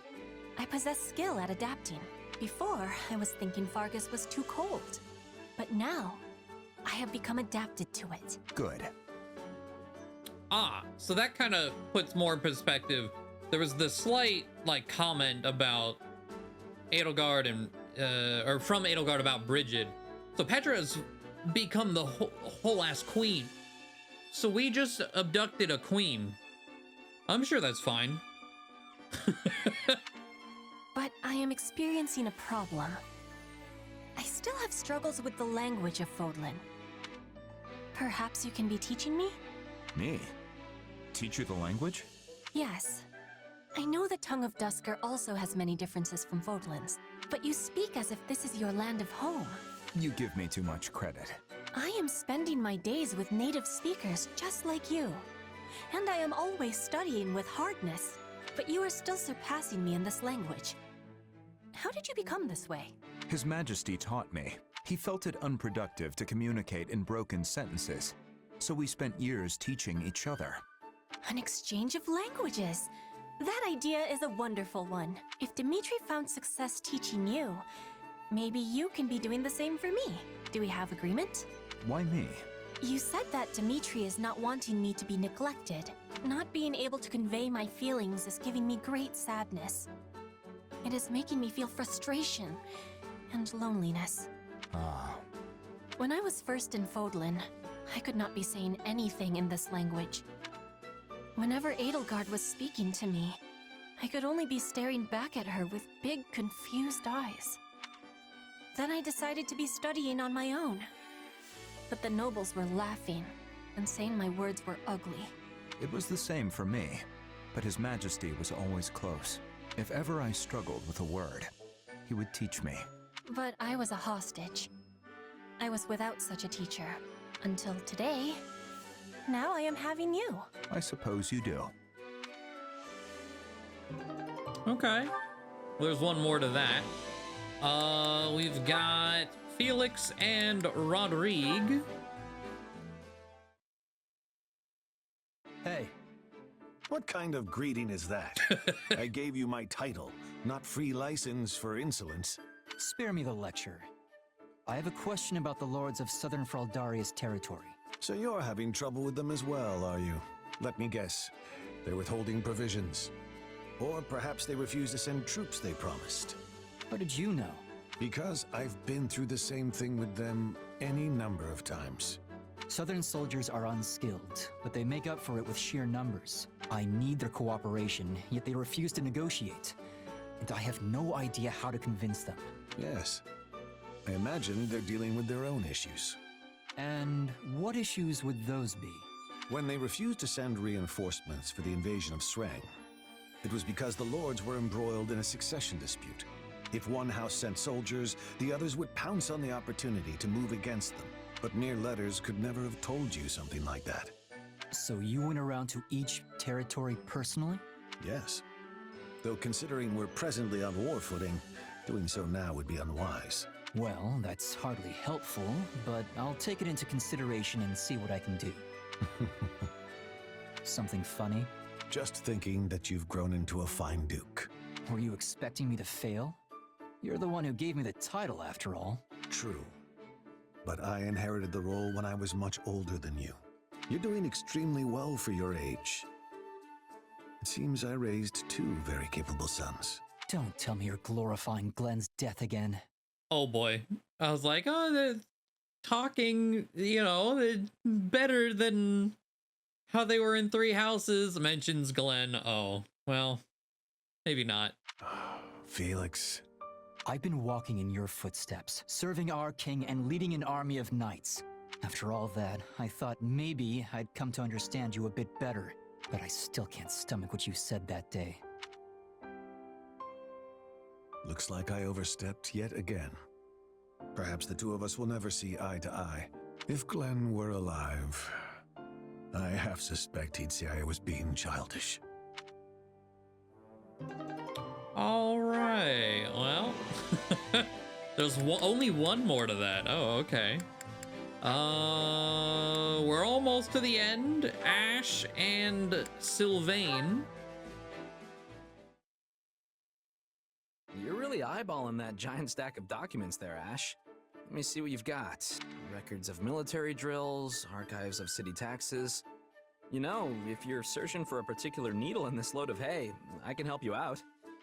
I possess skill at adapting. Before, I was thinking Fargus was too cold. But now, I have become adapted to it. Good. Ah, so that kind of puts more in perspective. There was the slight, like, comment about Edelgard and, or from Edelgard about Brigid. So Petra has become the whole ass queen. So we just abducted a queen. I'm sure that's fine. But I am experiencing a problem. I still have struggles with the language of Fódlan. Perhaps you can be teaching me? Me? Teach you the language? Yes. I know the tongue of Dusker also has many differences from Fódlan's, but you speak as if this is your land of home. You give me too much credit. I am spending my days with native speakers just like you. And I am always studying with hardness, but you are still surpassing me in this language. How did you become this way? His Majesty taught me. He felt it unproductive to communicate in broken sentences, so we spent years teaching each other. An exchange of languages! That idea is a wonderful one. If Dimitri found success teaching you, maybe you can be doing the same for me. Do we have agreement? Why me? You said that Dimitri is not wanting me to be neglected. Not being able to convey my feelings is giving me great sadness. It is making me feel frustration and loneliness. Ah. When I was first in Fódlan, I could not be saying anything in this language. Whenever Edelgard was speaking to me, I could only be staring back at her with big, confused eyes. Then I decided to be studying on my own. But the nobles were laughing and saying my words were ugly. It was the same for me, but His Majesty was always close. If ever I struggled with a word, he would teach me. But I was a hostage. I was without such a teacher. Until today. Now I am having you. I suppose you do. Okay. There's one more to that. We've got Felix and Rodrigue. Hey, what kind of greeting is that? I gave you my title, not free license for insolence. Spare me the lecture. I have a question about the lords of Southern Fraldaria's territory. So you're having trouble with them as well, are you? Let me guess. They're withholding provisions. Or perhaps they refuse to send troops they promised. How did you know? Because I've been through the same thing with them any number of times. Southern soldiers are unskilled, but they make up for it with sheer numbers. I need their cooperation, yet they refuse to negotiate. And I have no idea how to convince them. Yes. I imagine they're dealing with their own issues. And what issues would those be? When they refused to send reinforcements for the invasion of Sreng, it was because the lords were embroiled in a succession dispute. If one house sent soldiers, the others would pounce on the opportunity to move against them. But mere letters could never have told you something like that. So you went around to each territory personally? Yes. Though considering we're presently on war footing, doing so now would be unwise. Well, that's hardly helpful, but I'll take it into consideration and see what I can do. Something funny? Just thinking that you've grown into a fine duke. Were you expecting me to fail? You're the one who gave me the title, after all. True. But I inherited the role when I was much older than you. You're doing extremely well for your age. It seems I raised two very capable sons. Don't tell me you're glorifying Glenn's death again. Oh boy. I was like, oh, they're talking, you know, better than how they were in Three Houses, mentions Glenn. Oh, well, maybe not. Felix. I've been walking in your footsteps, serving our king and leading an army of knights. After all that, I thought maybe I'd come to understand you a bit better, but I still can't stomach what you said that day. Looks like I overstepped yet again. Perhaps the two of us will never see eye to eye. If Glenn were alive, I half suspect he'd say I was being childish. All right, well, there's only one more to that. Oh, okay. We're almost to the end. Ash and Sylvain. You're really eyeballing that giant stack of documents there, Ash. Let me see what you've got. Records of military drills, archives of city taxes. You know, if you're searching for a particular needle in this load of hay, I can help you out.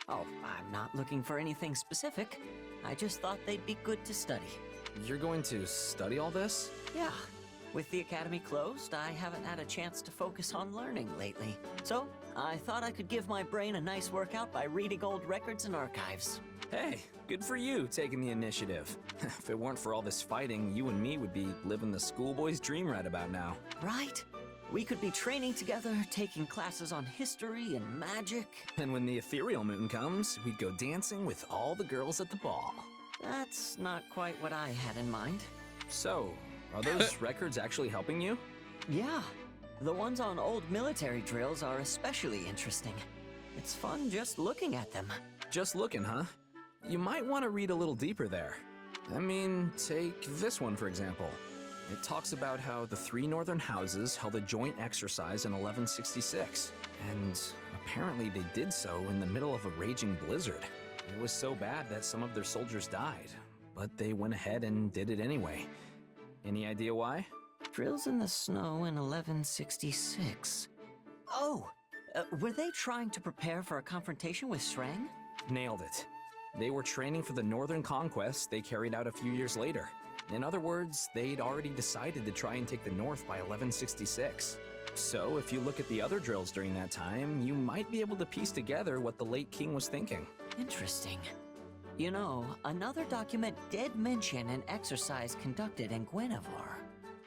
Oh, I'm not looking for anything specific. I just thought they'd be good to study. You're going to study all this? Yeah. With the academy closed, I haven't had a chance to focus on learning lately. So, I thought I could give my brain a nice workout by reading old records and archives. Hey, good for you taking the initiative. If it weren't for all this fighting, you and me would be living the schoolboy's dream right about now. Right? We could be training together, taking classes on history and magic. And when the ethereal moon comes, we'd go dancing with all the girls at the ball. That's not quite what I had in mind. So, are those records actually helping you? Yeah. The ones on old military drills are especially interesting. It's fun just looking at them. Just looking, huh? You might want to read a little deeper there. I mean, take this one for example. It talks about how the three northern houses held a joint exercise in 1166. And apparently they did so in the middle of a raging blizzard. It was so bad that some of their soldiers died, but they went ahead and did it anyway. Any idea why? Drills in the snow in 1166. Oh! Were they trying to prepare for a confrontation with Shrang? Nailed it. They were training for the northern conquest they carried out a few years later. In other words, they'd already decided to try and take the north by 1166. So, if you look at the other drills during that time, you might be able to piece together what the late king was thinking. Interesting. You know, another document did mention an exercise conducted in Guinevere.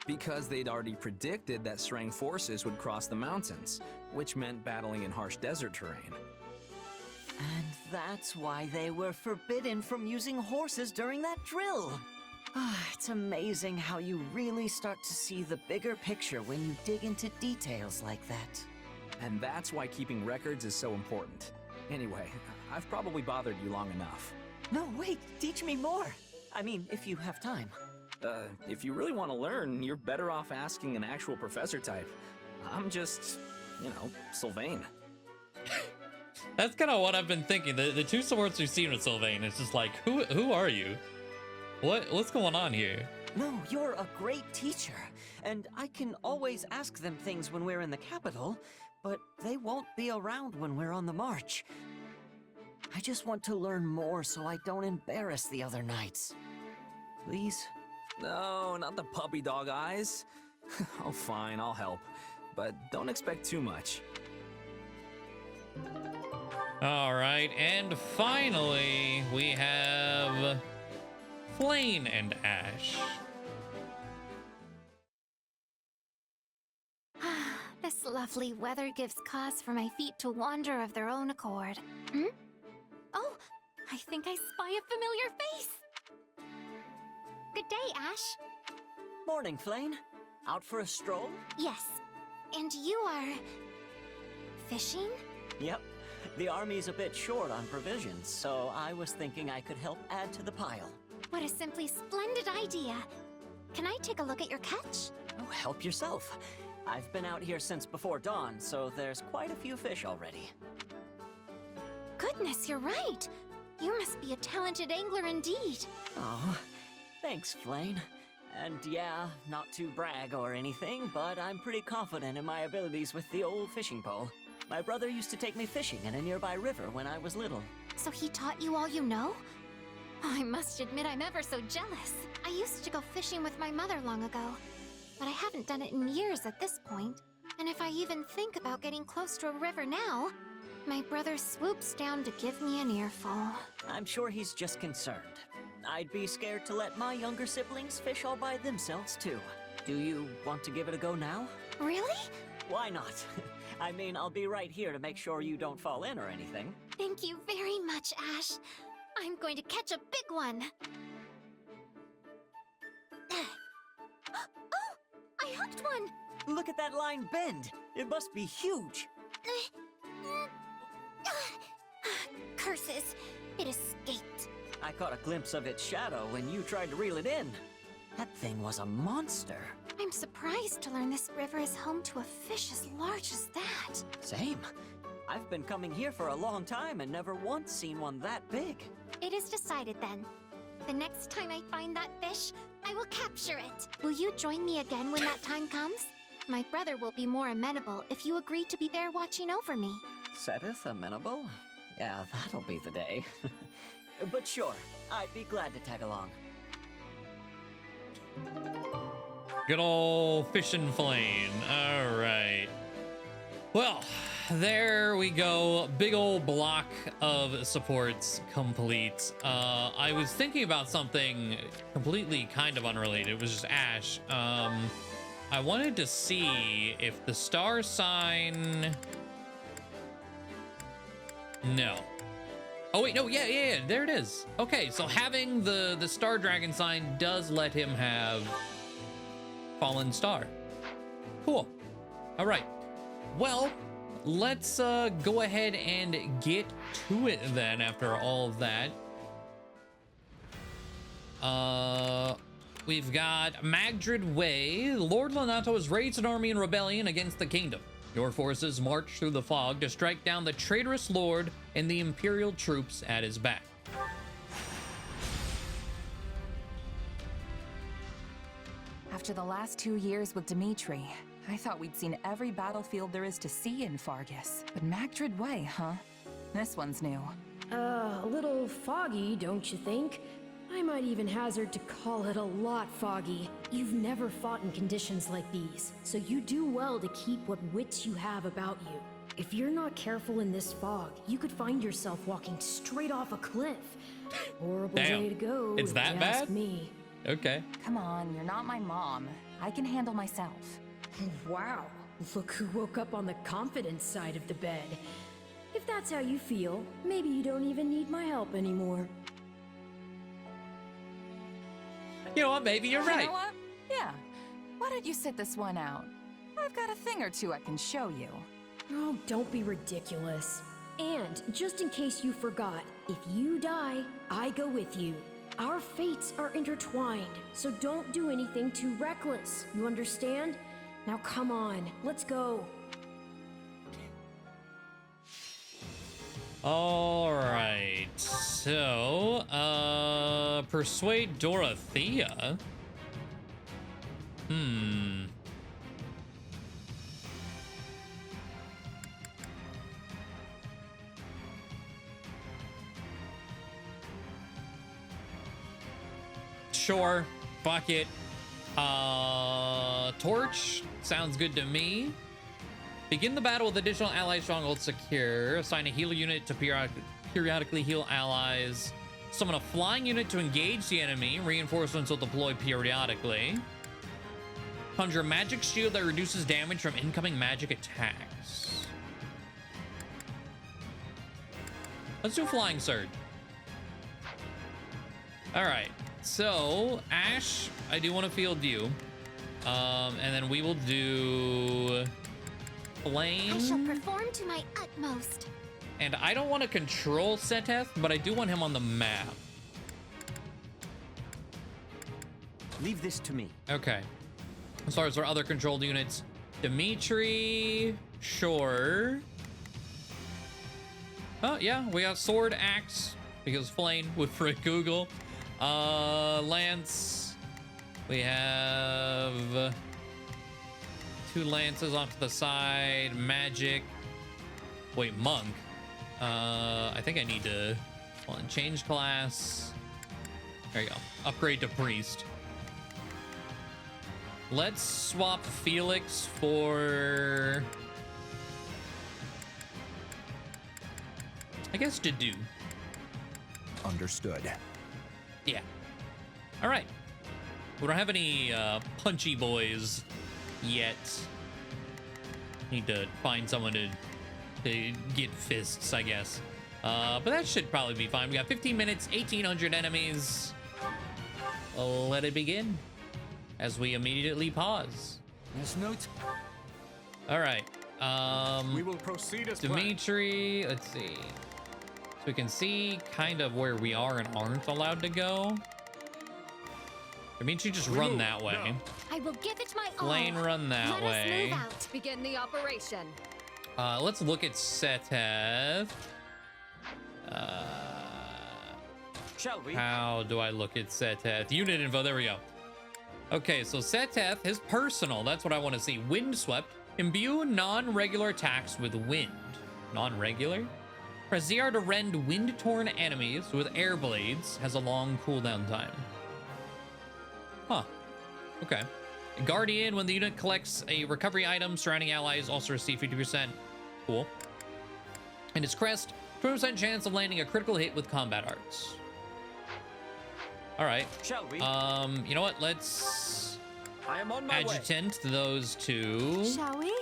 Because they'd already predicted that Shrang forces would cross the mountains, which meant battling in harsh desert terrain. And that's why they were forbidden from using horses during that drill. It's amazing how you really start to see the bigger picture when you dig into details like that. And that's why keeping records is so important. Anyway, I've probably bothered you long enough. No, wait, teach me more. I mean, if you have time. If you really want to learn, you're better off asking an actual professor type. I'm just, you know, Sylvain. That's kind of what I've been thinking. The two swords we've seen with Sylvain, it's just like, who are you? What's going on here? No, you're a great teacher, and I can always ask them things when we're in the capital, but they won't be around when we're on the march. I just want to learn more so I don't embarrass the other knights. Please? No, not the puppy dog eyes. Oh, fine, I'll help. But don't expect too much. All right, and finally, we have Flayn and Ash. This lovely weather gives cause for my feet to wander of their own accord. Hmm? Oh, I think I spy a familiar face. Good day, Ash. Morning, Flayn. Out for a stroll? Yes. And you are... fishing? Yep. The army's a bit short on provisions, so I was thinking I could help add to the pile. What a simply splendid idea. Can I take a look at your catch? Oh, help yourself. I've been out here since before dawn, so there's quite a few fish already. Goodness, you're right. You must be a talented angler indeed. Oh, thanks, Flame. And yeah, not to brag or anything, but I'm pretty confident in my abilities with the old fishing pole. My brother used to take me fishing in a nearby river when I was little. So he taught you all you know? I must admit I'm ever so jealous. I used to go fishing with my mother long ago, but I haven't done it in years at this point. And if I even think about getting close to a river now, my brother swoops down to give me an earful. I'm sure he's just concerned. I'd be scared to let my younger siblings fish all by themselves, too. Do you want to give it a go now? Really? Why not? I mean, I'll be right here to make sure you don't fall in or anything. Thank you very much, Ash. I'm going to catch a big one. Oh, I hooked one. Look at that line bend. It must be huge. Curses, it escaped. I caught a glimpse of its shadow when you tried to reel it in. That thing was a monster. I'm surprised to learn this river is home to a fish as large as that. Same. I've been coming here for a long time and never once seen one that big. It is decided then. The next time I find that fish, I will capture it. Will you join me again when that time comes? My brother will be more amenable if you agree to be there watching over me. Seteth amenable? Yeah, that'll be the day. But sure, I'd be glad to tag along. Good old fishing Flame. All right. Well, there we go. Big old block of supports complete. I was thinking about something completely kind of unrelated. It was just Ash. I wanted to see if the star sign... No. Oh wait, no, yeah, there it is. Okay, so having the star dragon sign does let him have fallen star. Cool. All right. Well, let's go ahead and get to it then after all of that. We've got Magdred Way. Lord Lonato has raised an army in rebellion against the kingdom. Your forces march through the fog to strike down the traitorous lord and the imperial troops at his back. After the last 2 years with Dimitri, I thought we'd seen every battlefield there is to see in Fargus. But Magdred Way, huh? This one's new. A little foggy, don't you think? I might even hazard to call it a lot foggy. You've never fought in conditions like these, so you do well to keep what wits you have about you. If you're not careful in this fog, you could find yourself walking straight off a cliff. Horrible way to go. It's that if you bad? ask me. Okay. Come on, you're not my mom. I can handle myself. Wow, look who woke up on the confidence side of the bed. If that's how you feel, maybe you don't even need my help anymore. You know what? Maybe you're right. You know what? Yeah. Why don't you sit this one out? I've got a thing or two I can show you. Oh, don't be ridiculous. And just in case you forgot, if you die, I go with you. Our fates are intertwined, so don't do anything too reckless. You understand? Now come on, let's go. All right. So, persuade Dorothea. Sure. Fuck it. Torch sounds good to me. Begin the battle with additional ally stronghold secure. Assign a healer unit to periodically heal allies. Summon a flying unit to engage the enemy. Reinforcements will deploy periodically. Conjure a magic shield that reduces damage from incoming magic attacks. Let's do Flying Surge. All right. So, Ash, I do want to field you. And then we will do Flame. I shall perform to my utmost. And I don't want to control Seteth, but I do want him on the map. Leave this to me. Okay. As far as our other controlled units, Dimitri, sure. Oh, yeah, we got sword, axe, because Flame with Frick Google. Lance. We have 2 lances off to the side. Magic. Wait, monk. I think I need to change class. There you go. Upgrade to priest. Let's swap Felix for, I guess, to do. Understood. Yeah. All right. We don't have any punchy boys yet. Need to find someone to get fists, I guess. But that should probably be fine. We got 15 minutes, 1,800 enemies. Let it begin as we immediately pause. All right. We will proceed as Dimitri, let's see. So we can see kind of where we are and aren't allowed to go. Dimitri, just run that way. I will give it my all. Lane, run that way. Let us move out. Begin the operation. Let's look at Seteth. Shall we? How do I look at Seteth? Unit info, there we go. Okay, so Seteth, his personal, that's what I want to see. Windswept, imbue non-regular attacks with wind. Non-regular? Press ZR to rend wind-torn enemies with air blades, has a long cooldown time. Huh, okay. Guardian, when the unit collects a recovery item, surrounding allies also receive 50%. Cool. And his crest, 20% chance of landing a critical hit with combat arts. All right. Shall we? You know what? Let's I am on my adjutant way. Those 2. Shall we?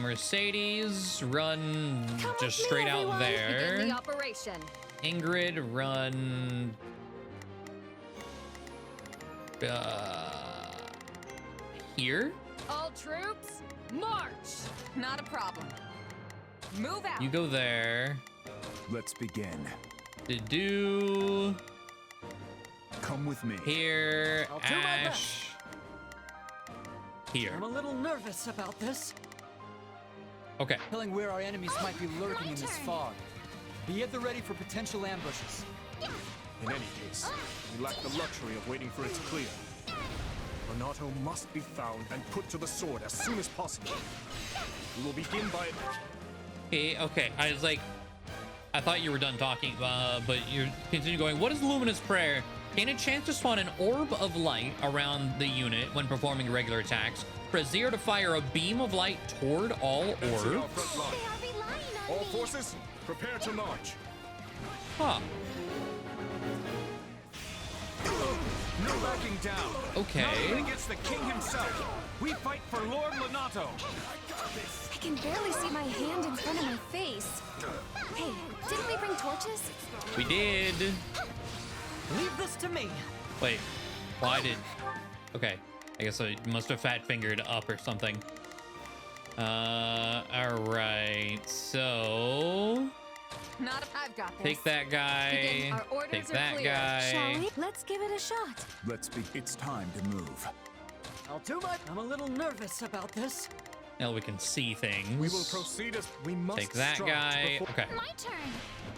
Mercedes, run just straight out there. Begin the operation. Ingrid, run here. All troops, march! Not a problem. Move out. You go there. Let's begin. To do. Come with me. Here, I'll do my Ash. Here. I'm a little nervous about this. Okay. Telling where our enemies might be lurking in this fog. Be at the ready for potential ambushes. In any case, we lack the luxury of waiting for its clear. Lonato must be found and put to the sword as soon as possible. We will begin by... Okay, I was like, I thought you were done talking, but you continue going. What is Luminous Prayer? Gain a chance to spawn an orb of light around the unit when performing regular attacks. Press 0 to fire a beam of light toward all orbs. All forces, prepare to march. Huh. No backing down. Okay. Not even against the king himself. We fight for Lord Lonato. I can barely see my hand in front of my face. Hey, didn't we bring torches? We did. Leave this to me. Wait, why did... Okay, I guess I must have fat-fingered up or something. All right, so... Not if I've got this. Take that guy. Take that guy. Shall we? Let's give it a shot. Let's be. It's time to move. I'll do my... I'm a little nervous about this. Now we can see things. We will proceed as we must. Take that guy. Okay. My turn.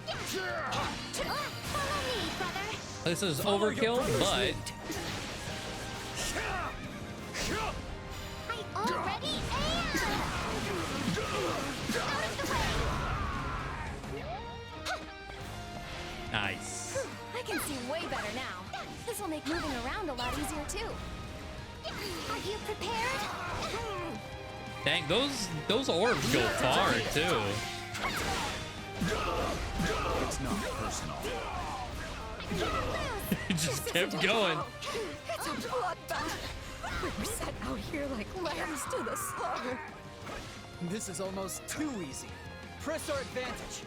Follow me, brother. This is overkill, but... I already am. Out of the way. Nice. I can see way better now. This will make moving around a lot easier too. Are you prepared? Dang, those orbs go far, too. It's not personal. It just kept going. It's a bloodbath. We were set out here like lambs to the slaughter. This is almost too easy. Press our advantage.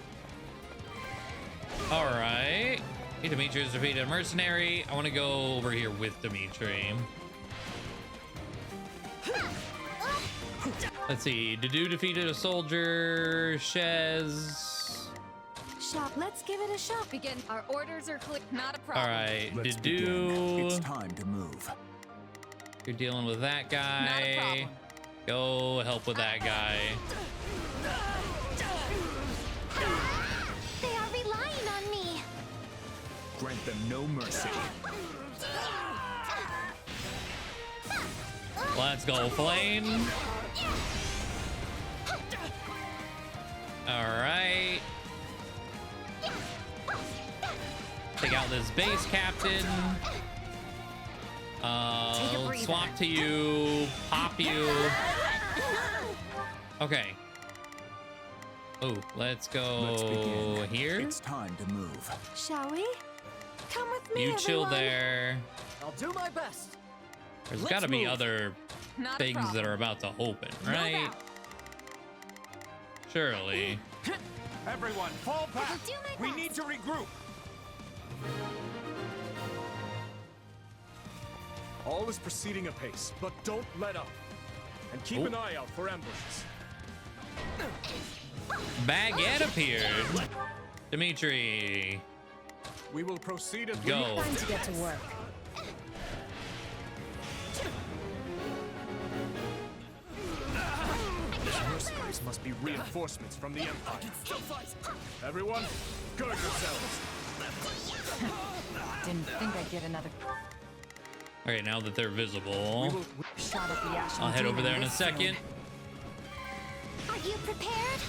All right. Hey, Dimitri has defeated a mercenary. I want to go over here with Dimitri. Let's see. Dedu defeated a soldier. Shez. Shop, let's give it a shot. Begin. Our orders are clear. Not a problem. All right. Let's Dedu. begin. It's time to move. You're dealing with that guy. Not a problem. Go help with that guy. They are relying Grant them no mercy. Let's go, Flame. All right. Take out this base captain. Let's swap to you. Pop you. Okay. Oh, let's go here. It's time to move. Shall we? Come with me, You chill everyone. there. I'll do my best. There's Let's got to be move. other Not a things that problem. are about to open, No right? doubt. Surely. Everyone, fall back. We need to regroup. All is proceeding apace, but don't let up. And keep an eye out for ambushes. Baguette appeared. Dimitri. We will proceed as Go. Time to get to work. These mercenaries must be reinforcements from the Empire. Everyone, gird yourselves. Didn't think I'd get another Okay, now that they're visible, shot at the Ashen I'll head over Demon there in a this soon. second. Are you prepared?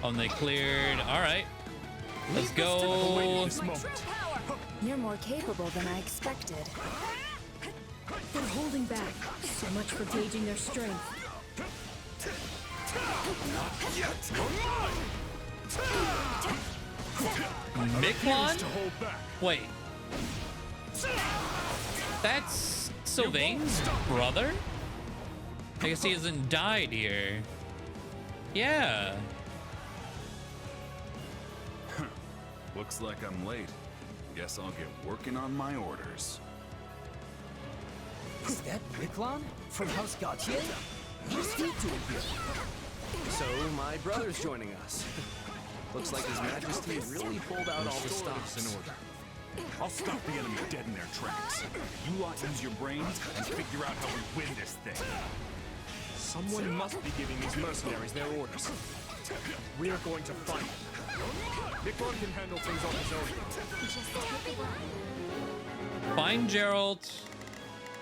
Oh, and they cleared. All right. Let's go. You're more capable than I expected. They're holding back. So much for gauging their strength. Miklon? Wait. That's Sylvain's brother? I guess he hasn't died here. Yeah. Looks like I'm late. Guess I'll get working on my orders. Is that Miklon from House Gautier? What's he doing here? So, my brother's joining us. Looks like His Majesty really pulled out all the stops. In order. I'll stop the enemy dead in their tracks. You lot use your brains and figure out how we win this thing. Someone must be giving these mercenaries their orders. We are going to fight. Miklon can handle things on his own. Find Gerald.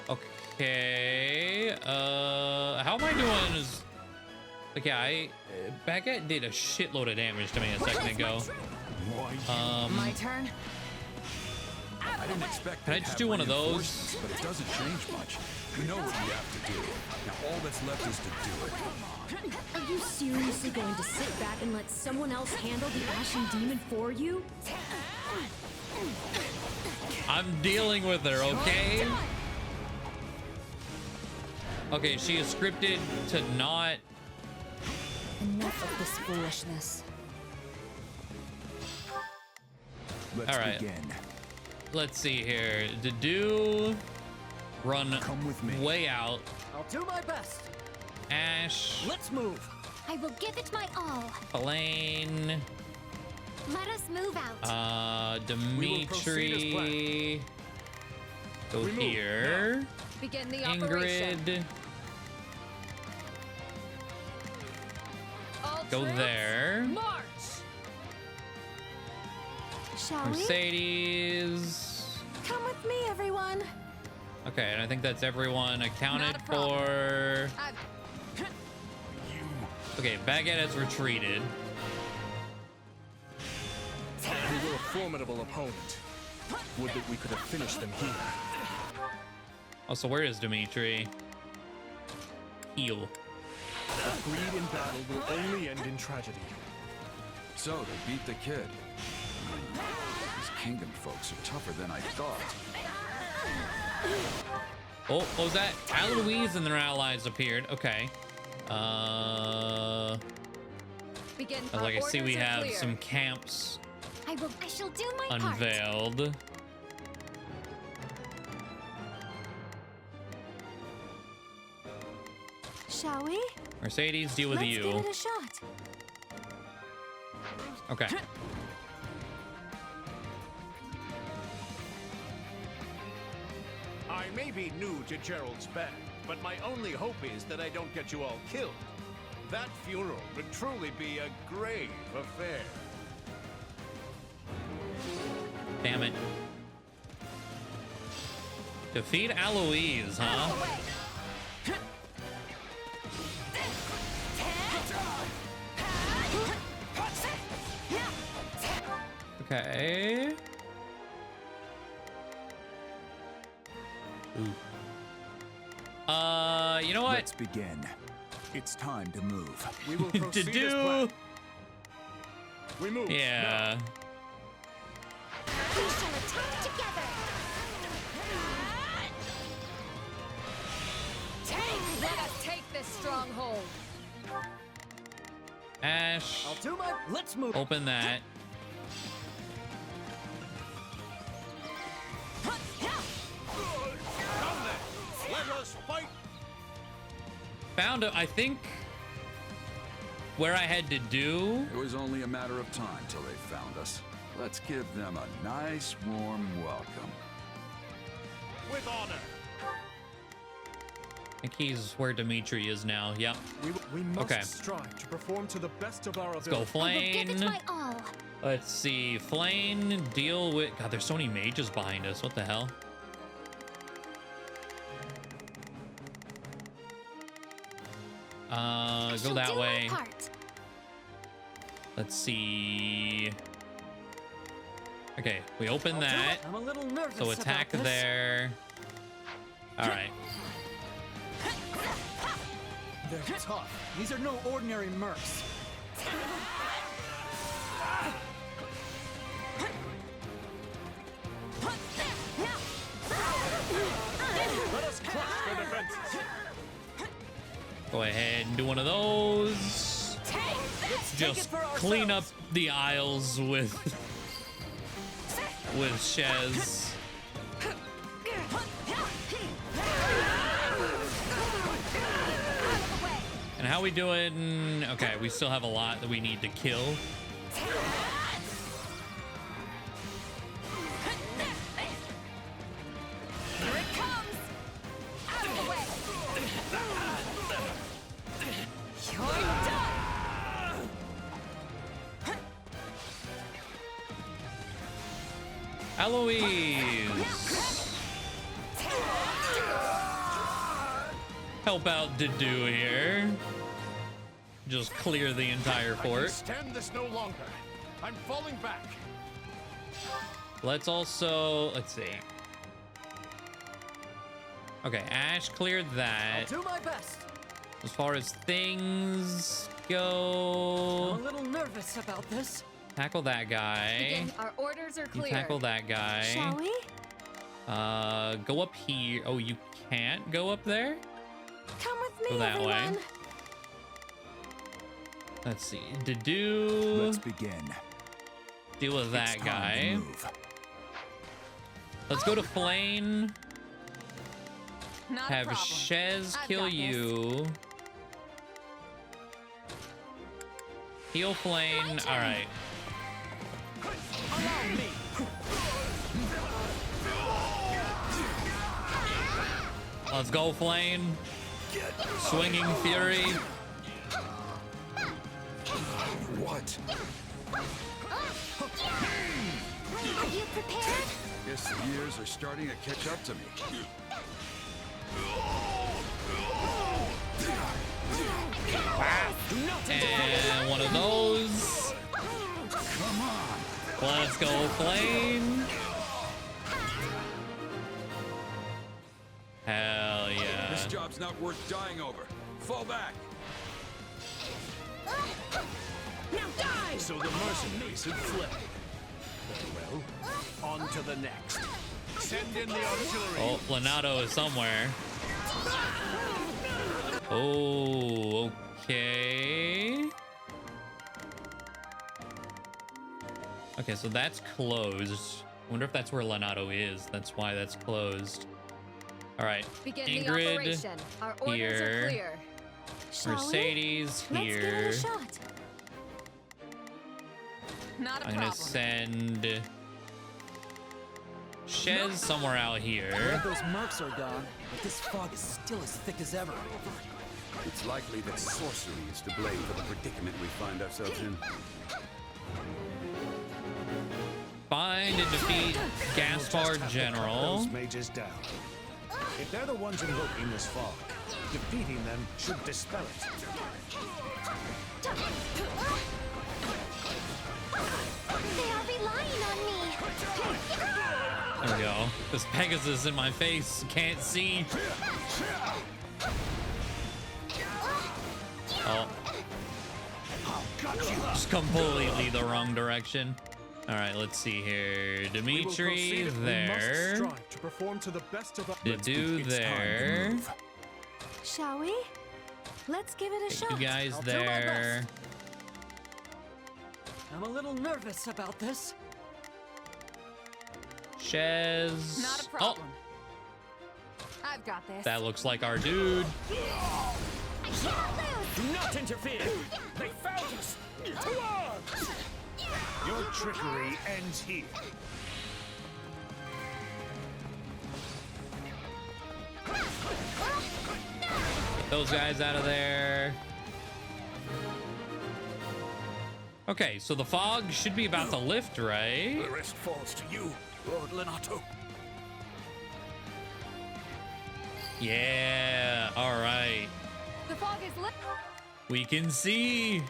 Okay. How am I doing? Okay, Baguette did a shitload of damage to me a second ago. My turn. I didn't expect Can I to just have do one of those? reinforcements, but it doesn't change much. We know what we have to do. Now all that's left is to do it. Are you seriously going to sit back and let someone else handle the Ashen Demon for you? I'm dealing with her, okay? Okay, she is scripted to not. Enough of this foolishness. Let's All right. begin. Let's see here. To do run Come with me. way out. I'll do my best. Ash, Let's move. I will give it my all. Elaine, Let us move out. Dimitri. Go We move here. Begin the operation. Ingrid. All Go troops, there. March! Shall we? Mercedes. Come with me, everyone. Okay, and I think that's everyone accounted Not a problem. for. Okay, Baguette has retreated. We were a formidable opponent. Would that we could have finished them here. Also, where is Dimitri? Heal. But greed in battle will only end in tragedy. So they beat the kid. These kingdom folks are tougher than I thought. Oh, what was that? Aloise and their allies appeared. Okay. Begin. Like I see we Orders are have clear. some camps I shall do my part. unveiled. Shall we? Mercedes, deal with Let's you. give it a shot. Okay. I may be new to Gerald's band, but my only hope is that I don't get you all killed. That funeral would truly be a grave affair. Damn it. Defeat Aloise, huh? Okay. Ooh. You know what? Let's begin. It's time to move. We will To proceed as do. planned. We move. Yeah. We shall attack together. Let us take this stronghold. Ash. I'll do my. Let's move. Open that. Let us fight. Found it, I think, where I had to do. It was only a matter of time till they found us. Let's give them a nice, warm welcome. With honor. I think he's where Dimitri is now. Yep. We must Okay. strive to perform to the best of our Let's go, ability. I will give it Flane. my all. Let's see. Flane, deal with. God, there's so many mages behind us. What the hell? Go Shall that do my way. part. Let's see. Okay, we open that. I'm a little nervous. So attack about this. there. All right. They're tough. These are no ordinary mercs. Let us crush their defenses. Go ahead and do one of those. Just clean up the aisles with Shez. And how we doing? Okay, we still have a lot that we need to kill. Here it comes. Out of the way. You're done. Eloise. Help out Dedue here. Just clear the entire I can fort. stand this no longer. I'm falling back. Let's see. Okay, Ash cleared that. I'll do my best. As far as things I'm go, a little nervous about this. tackle that guy. Our orders are You clear. tackle that guy. Shall we? Go up here. Oh, you can't go up there? Come with Go me, that everyone. way. Let's see. Dedue. Let's begin. Deal with that It's time to guy. move. Let's go to Flane. Not a Have problem. Shez I've kill got this. you. Heal Flane. All right. Allow me. Let's go, Flane. Swinging Fury. What? Are you prepared? Guess the years are starting to catch up to me. And one of those. Come on. Let's go, Flame. Hell yeah. This job's not worth dying over. Fall back. Now die! So the mercenaries had fled. Very well. On to the next. Send in the artillery. Oh, Lonato is somewhere. Oh, okay. Okay, so that's closed. I wonder if that's where Lonato is. That's why that's closed. All right, Begin the Ingrid operation. Our orders here. are clear. Shall we? Mercedes Let's give here. it a shot. Not a I'm gonna problem. send Shez somewhere out here. Those mercs are gone, but this fog is still as thick as ever. It's likely that sorcery is to blame for the predicament we find ourselves in. Find and defeat Gaspar General. Those mages down. If they're the ones invoking this fog, defeating them should dispel it. They are relying on me. There we go. This Pegasus in my face can't see. Oh. Just completely the wrong direction. All right, let's see here. Dimitri there. To do there. Shall we? Let's give it a shot. You guys there. I'm a little nervous about this. Shez. Not a problem. I've got this. That looks like our dude. Do not interfere! They found us! To arms! Your trickery ends here. Get those guys out of there. Okay, so the fog should be about to lift, right? The rest falls to you, Lord Lonato. Yeah, all right. The fog is lit. We can see.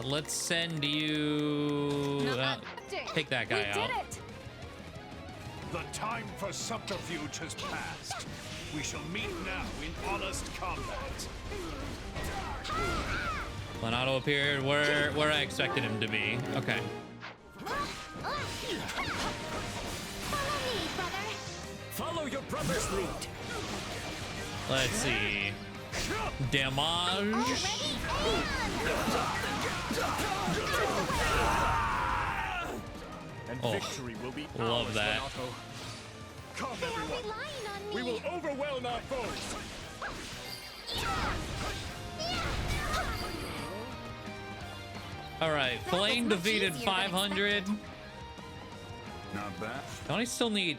Let's send you. Take that guy out. It. The time for subterfuge has passed. We shall meet now in honest combat. Lonato appeared where I expected him to be. Okay. Follow your brother's lead. Let's see. Damage. And Oh, victory will be love ours, that. Lonato. Come, everyone. We will overwhelm our foes. All right, Flame defeated 500. Not bad. Don't I still need?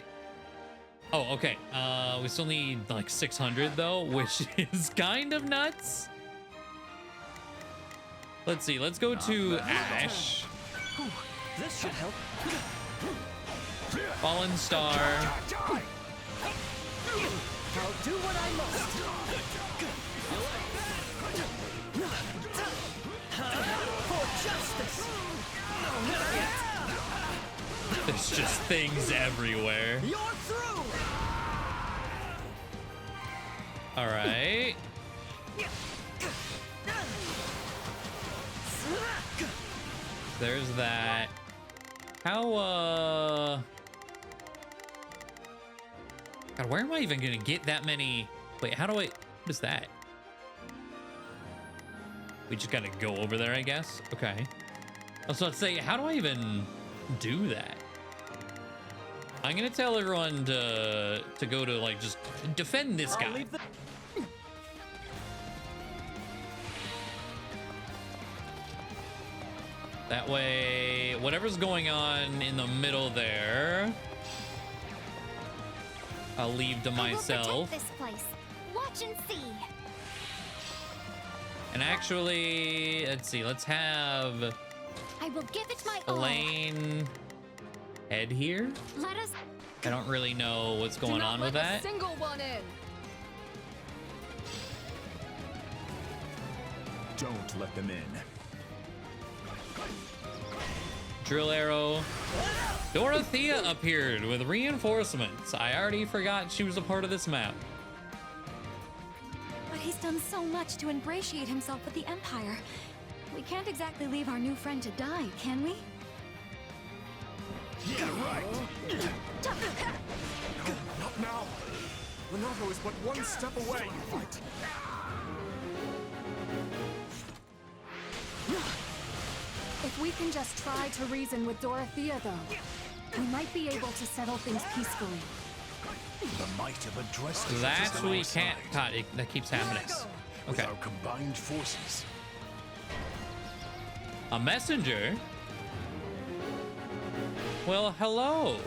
Oh, okay. We still need like 600 though, which is kind of nuts. Let's see. Let's go to Ash. This should help. Fallen Star. I'll do what I must. For justice. There's just things everywhere. You're through. All right. There's that. How, God, where am I even gonna get that many? Wait, how do I, what is that? We just gotta go over there, I guess? Okay. I was about to say, how do I even do that? I'm gonna tell everyone to go to, like, just defend this guy. That way, whatever's going on in the middle there, I'll leave to myself. This place. Watch and see. And actually, let's see, let's have I will give it my all. Elaine head here. Let us. I don't really know what's going on with that. Single one in. Don't let them in. Drill arrow. Dorothea appeared with reinforcements. I already forgot she was a part of this map. But he's done so much to ingratiate himself with the Empire. We can't exactly leave our new friend to die, can we? Yeah, right. No, not now. Lonato is but one step away. Fight. If we can just try to reason with Dorothea, though, we might be able to settle things peacefully. The might of a dress. That's we can't. God, that keeps happening. With Okay. our combined forces. A messenger? Well, hello.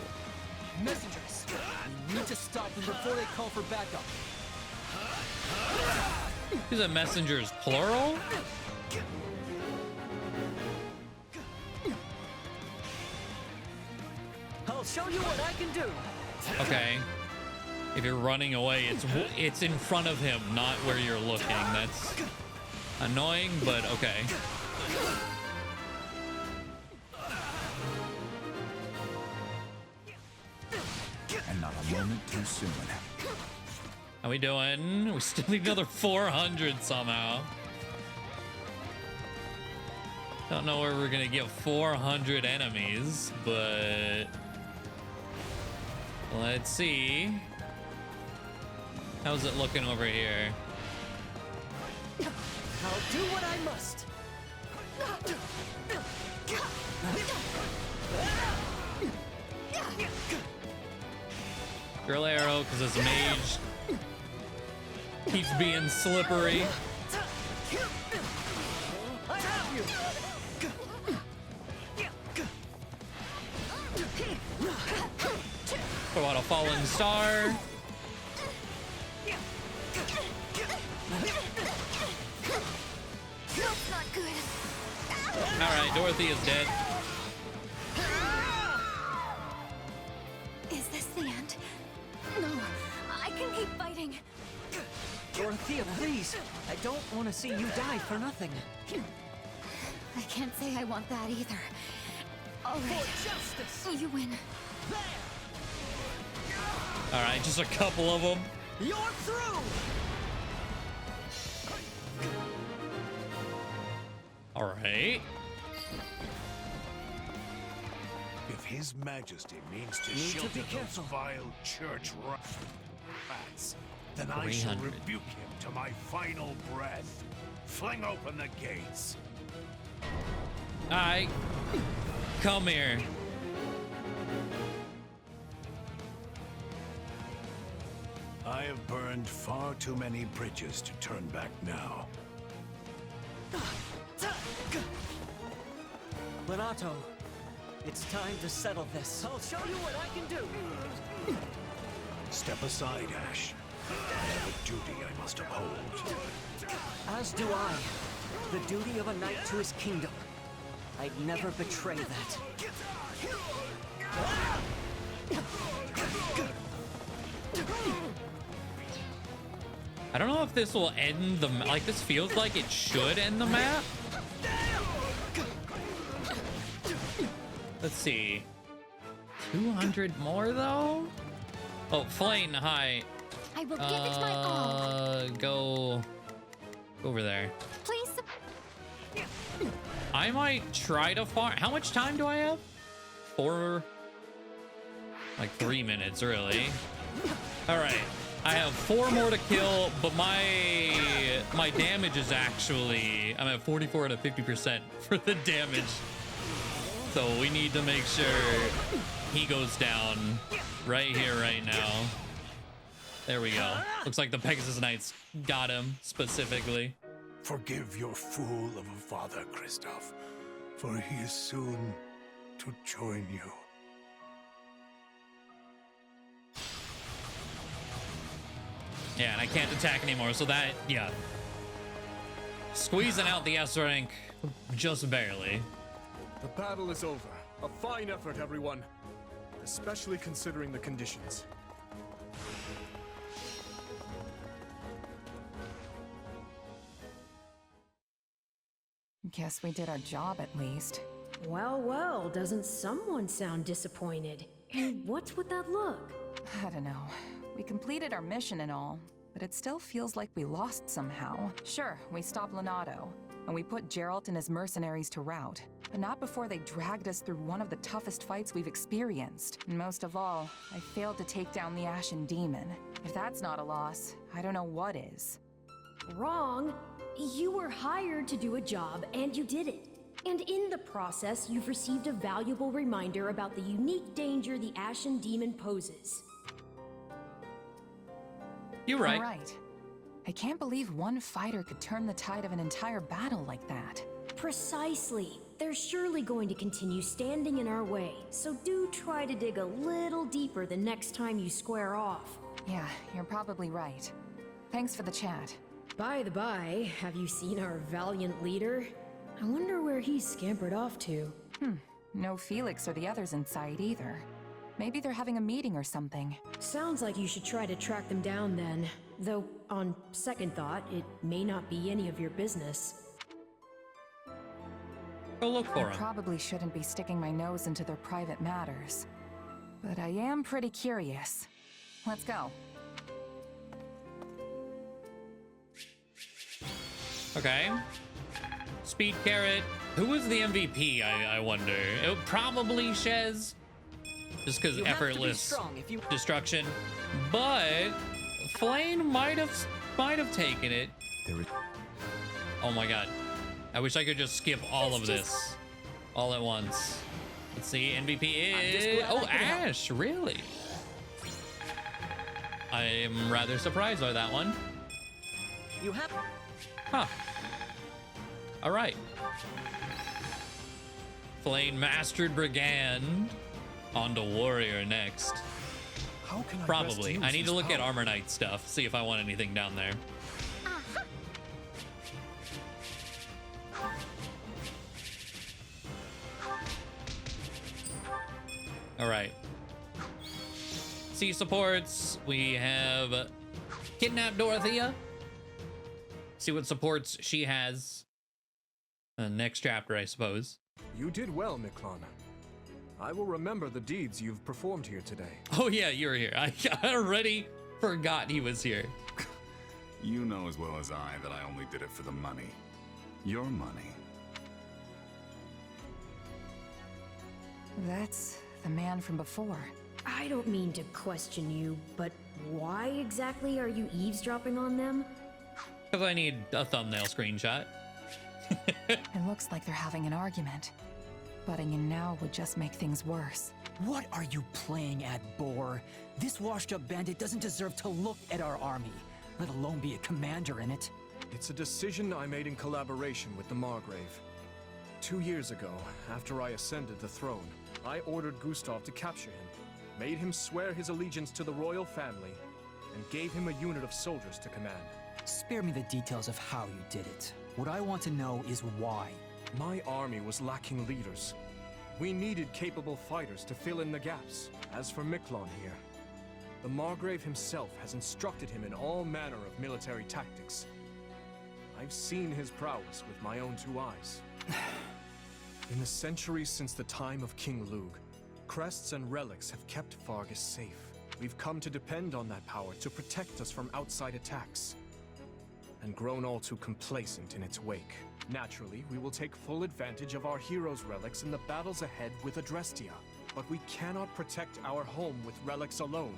Messengers! We need to stop them before they call for backup. Is it messengers plural? I'll show you what I can do. Okay. If you're running away, it's in front of him, not where you're looking. That's annoying, but okay. And not a moment too soon. How we doing? We still need another 400 somehow. Don't know where we're gonna get 400 enemies, but let's see. How's it looking over here? I'll do what I must. Drill arrow, because this mage keeps being slippery. I have you. Throw out a fallen star. That's not good. Alright, Dorothy is dead. Is this the end? No, I can keep fighting. Dorothea, please. I don't want to see you die for nothing. I can't say I want that either. All right. For justice. You win. Alright, just a couple of them. You're through. Alright. If His Majesty means to Need to shelter be those careful. vile church rats, then I shall 300. rebuke him to my final breath. Fling open the gates. Alright. Come here. I have burned far too many bridges to turn back now. Lonato, it's time to settle this. I'll show you what I can do. Step aside, Ash. I have a duty I must uphold. As do I. The duty of a knight to his kingdom. I'd never betray that. I don't know if this will end the like this feels like it should end the map. Let's see. 200 more though? Oh, Flane, hi. I will give it my all. Go over there. Please. I might try to farm. How much time do I have? Like 3 minutes, really. All right. I have 4 more to kill, but my damage is actually, I'm at 44 and a 50% for the damage. So we need to make sure he goes down right here, right now. There we go. Looks like the Pegasus Knights got him specifically. Forgive your fool of a father, Kristoff, for he is soon to join you. Yeah, and I can't attack anymore, so that, yeah. Squeezing out the S rank just barely. The battle is over. A fine effort, everyone. Especially considering the conditions. Guess we did our job at least. Well, well, doesn't someone sound disappointed? And what's with that look? I don't know. We completed our mission and all, but it still feels like we lost somehow. Sure, we stopped Lonato, and we put Geralt and his mercenaries to rout, but not before they dragged us through one of the toughest fights we've experienced. And most of all, I failed to take down the Ashen Demon. If that's not a loss, I don't know what is. Wrong. You were hired to do a job, and you did it. And in the process, you've received a valuable reminder about the unique danger the Ashen Demon poses. You're right. All right. I can't believe one fighter could turn the tide of an entire battle like that. Precisely. They're surely going to continue standing in our way, so do try to dig a little deeper the next time you square off. Yeah, you're probably right. Thanks for the chat. By the by, have you seen our valiant leader? I wonder where he's scampered off to. No Felix or the others in sight either. Maybe they're having a meeting or something. Sounds like you should try to track them down then. Though, on second thought, it may not be any of your business. Go look for I him. probably shouldn't be sticking my nose into their private matters. But I am pretty curious. Let's go. Okay. Speed Carrot. Who was the MVP, I wonder? It would probably Shez. Just because effortless destruction. But Flame might have taken it. Oh my god. I wish I could just skip all of this all at once. Let's see, MVP is... Oh, Ash, really? I am rather surprised by that one. You have... Huh. All right. Flame Mastered Brigand. On to Warrior next. How can Probably. I need to look at power? Armor Knight stuff, see if I want anything down there. All right. C supports. We have Kidnap Dorothea. See what supports she has. Next chapter, I suppose. You did well, Miklon. I will remember the deeds you've performed here today. Oh yeah, you're here. I already forgot he was here. You know as well as I that I only did it for the money. Your money. That's the man from before. I don't mean to question you, but why exactly are you eavesdropping on them? Because I need a thumbnail screenshot. It looks like they're having an argument. Butting in now would just make things worse. What are you playing at, Boar? This washed-up bandit doesn't deserve to look at our army, let alone be a commander in it. It's a decision I made in collaboration with the Margrave. 2 years ago, after I ascended the throne, I ordered Gustav to capture him, made him swear his allegiance to the royal family, and gave him a unit of soldiers to command. Spare me the details of how you did it. What I want to know is why. My army was lacking leaders. We needed capable fighters to fill in the gaps. As for Miklon here, the Margrave himself has instructed him in all manner of military tactics. I've seen his prowess with my own 2 eyes. In the centuries since the time of King Lugh, crests and relics have kept Fargus safe. We've come to depend on that power to protect us from outside attacks, and grown all too complacent in its wake. Naturally, we will take full advantage of our heroes' relics in the battles ahead with Adrestia, but we cannot protect our home with relics alone.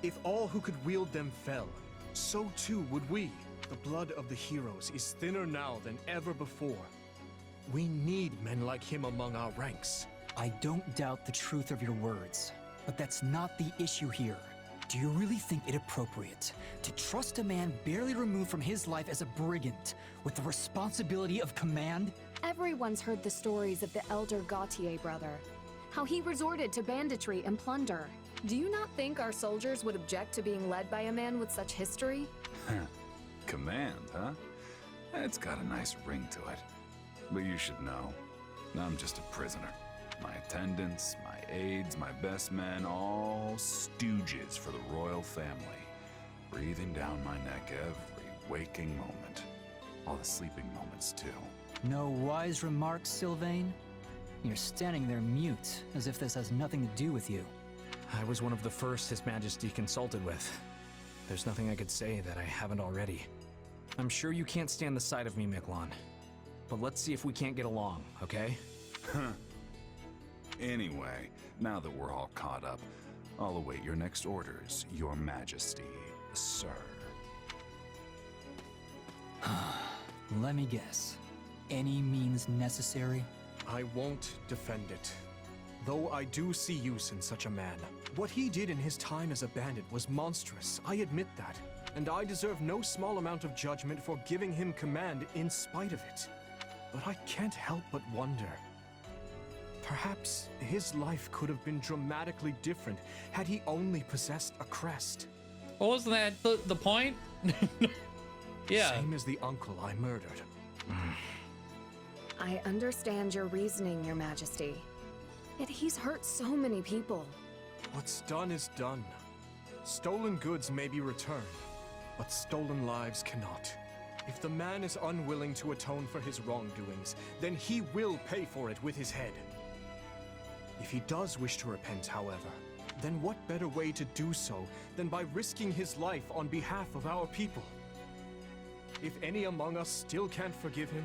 If all who could wield them fell, so too would we. The blood of the heroes is thinner now than ever before. We need men like him among our ranks. I don't doubt the truth of your words, but that's not the issue here. Do you really think it appropriate to trust a man barely removed from his life as a brigand with the responsibility of command? Everyone's heard the stories of the elder Gautier brother, how he resorted to banditry and plunder. Do you not think our soldiers would object to being led by a man with such history? Command, huh? It's got a nice ring to it. But you should know, I'm just a prisoner. My attendants, my aides, my best men, all stooges for the royal family. Breathing down my neck every waking moment. All the sleeping moments, too. No wise remarks, Sylvain? You're standing there mute, as if this has nothing to do with you. I was one of the first His Majesty consulted with. There's nothing I could say that I haven't already. I'm sure you can't stand the sight of me, Miklon. But let's see if we can't get along, okay? Anyway, now that we're all caught up, I'll await your next orders, Your Majesty, sir. Let me guess. Any means necessary? I won't defend it. Though I do see use in such a man. What he did in his time as a bandit was monstrous, I admit that. And I deserve no small amount of judgment for giving him command in spite of it. But I can't help but wonder. Perhaps his life could have been dramatically different had he only possessed a crest. What was that the point? Yeah. Same as the uncle I murdered. I understand your reasoning, Your Majesty. Yet he's hurt so many people. What's done is done. Stolen goods may be returned, but stolen lives cannot. If the man is unwilling to atone for his wrongdoings, then he will pay for it with his head. If he does wish to repent, however, then what better way to do so than by risking his life on behalf of our people? If any among us still can't forgive him,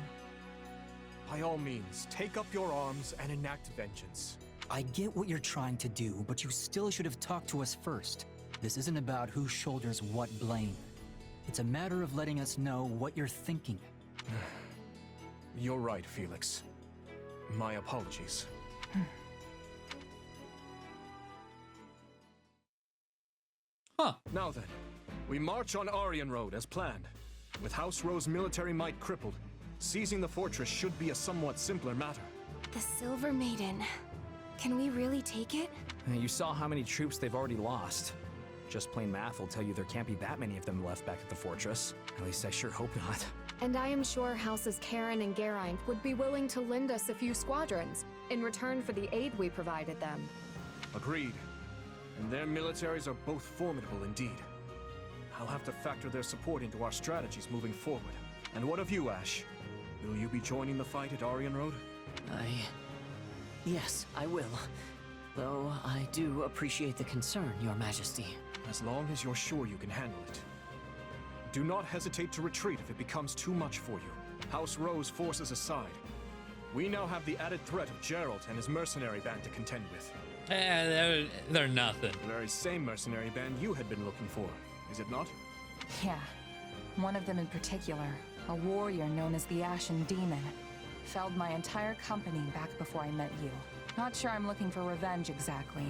by all means, take up your arms and enact vengeance. I get what you're trying to do, but you still should have talked to us first. This isn't about who shoulders what blame. It's a matter of letting us know what you're thinking. You're right, Felix. My apologies. Huh. Now then, we march on Aryan Road as planned. With House Rowe's military might crippled, seizing the fortress should be a somewhat simpler matter. The Silver Maiden. Can we really take it? You saw how many troops they've already lost. Just plain math will tell you there can't be that many of them left back at the fortress. At least I sure hope not. And I am sure Houses Karen and Geraint would be willing to lend us a few squadrons in return for the aid we provided them. Agreed. And their militaries are both formidable indeed. I'll have to factor their support into our strategies moving forward. And what of you, Ash? Will you be joining the fight at Aryan Road? Yes, I will. Though I do appreciate the concern, Your Majesty. As long as you're sure you can handle it. Do not hesitate to retreat if it becomes too much for you. House Rowe's forces aside, we now have the added threat of Geralt and his mercenary band to contend with. They're nothing. The very same mercenary band you had been looking for, is it not? Yeah. One of them in particular, a warrior known as the Ashen Demon, felled my entire company back before I met you. Not sure I'm looking for revenge exactly,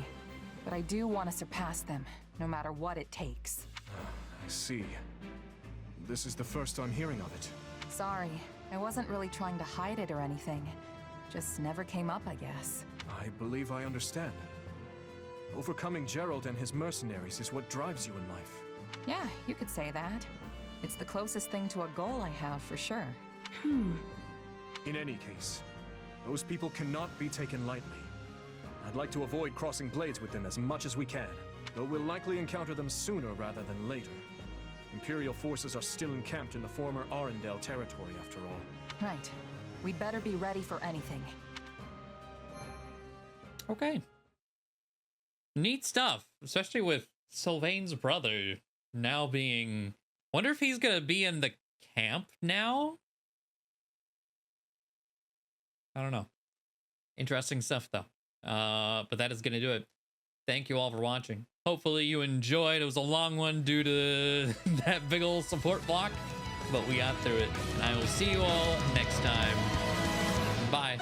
but I do want to surpass them, no matter what it takes. I see. This is the first I'm hearing of it. Sorry, I wasn't really trying to hide it or anything. Just never came up, I guess. I believe I understand. Overcoming Geralt and his mercenaries is what drives you in life. Yeah, you could say that. It's the closest thing to a goal I have, for sure. In any case, those people cannot be taken lightly. I'd like to avoid crossing blades with them as much as we can, though we'll likely encounter them sooner rather than later. Imperial forces are still encamped in the former Arendelle territory, after all. Right. We'd better be ready for anything. Okay. Neat stuff, especially with Sylvain's brother now being... Wonder if he's gonna be in the camp now? I don't know. Interesting stuff, though. But that is gonna do it. Thank you all for watching. Hopefully you enjoyed. It was a long one due to that big old support block, but we got through it. And I will see you all next time. Bye.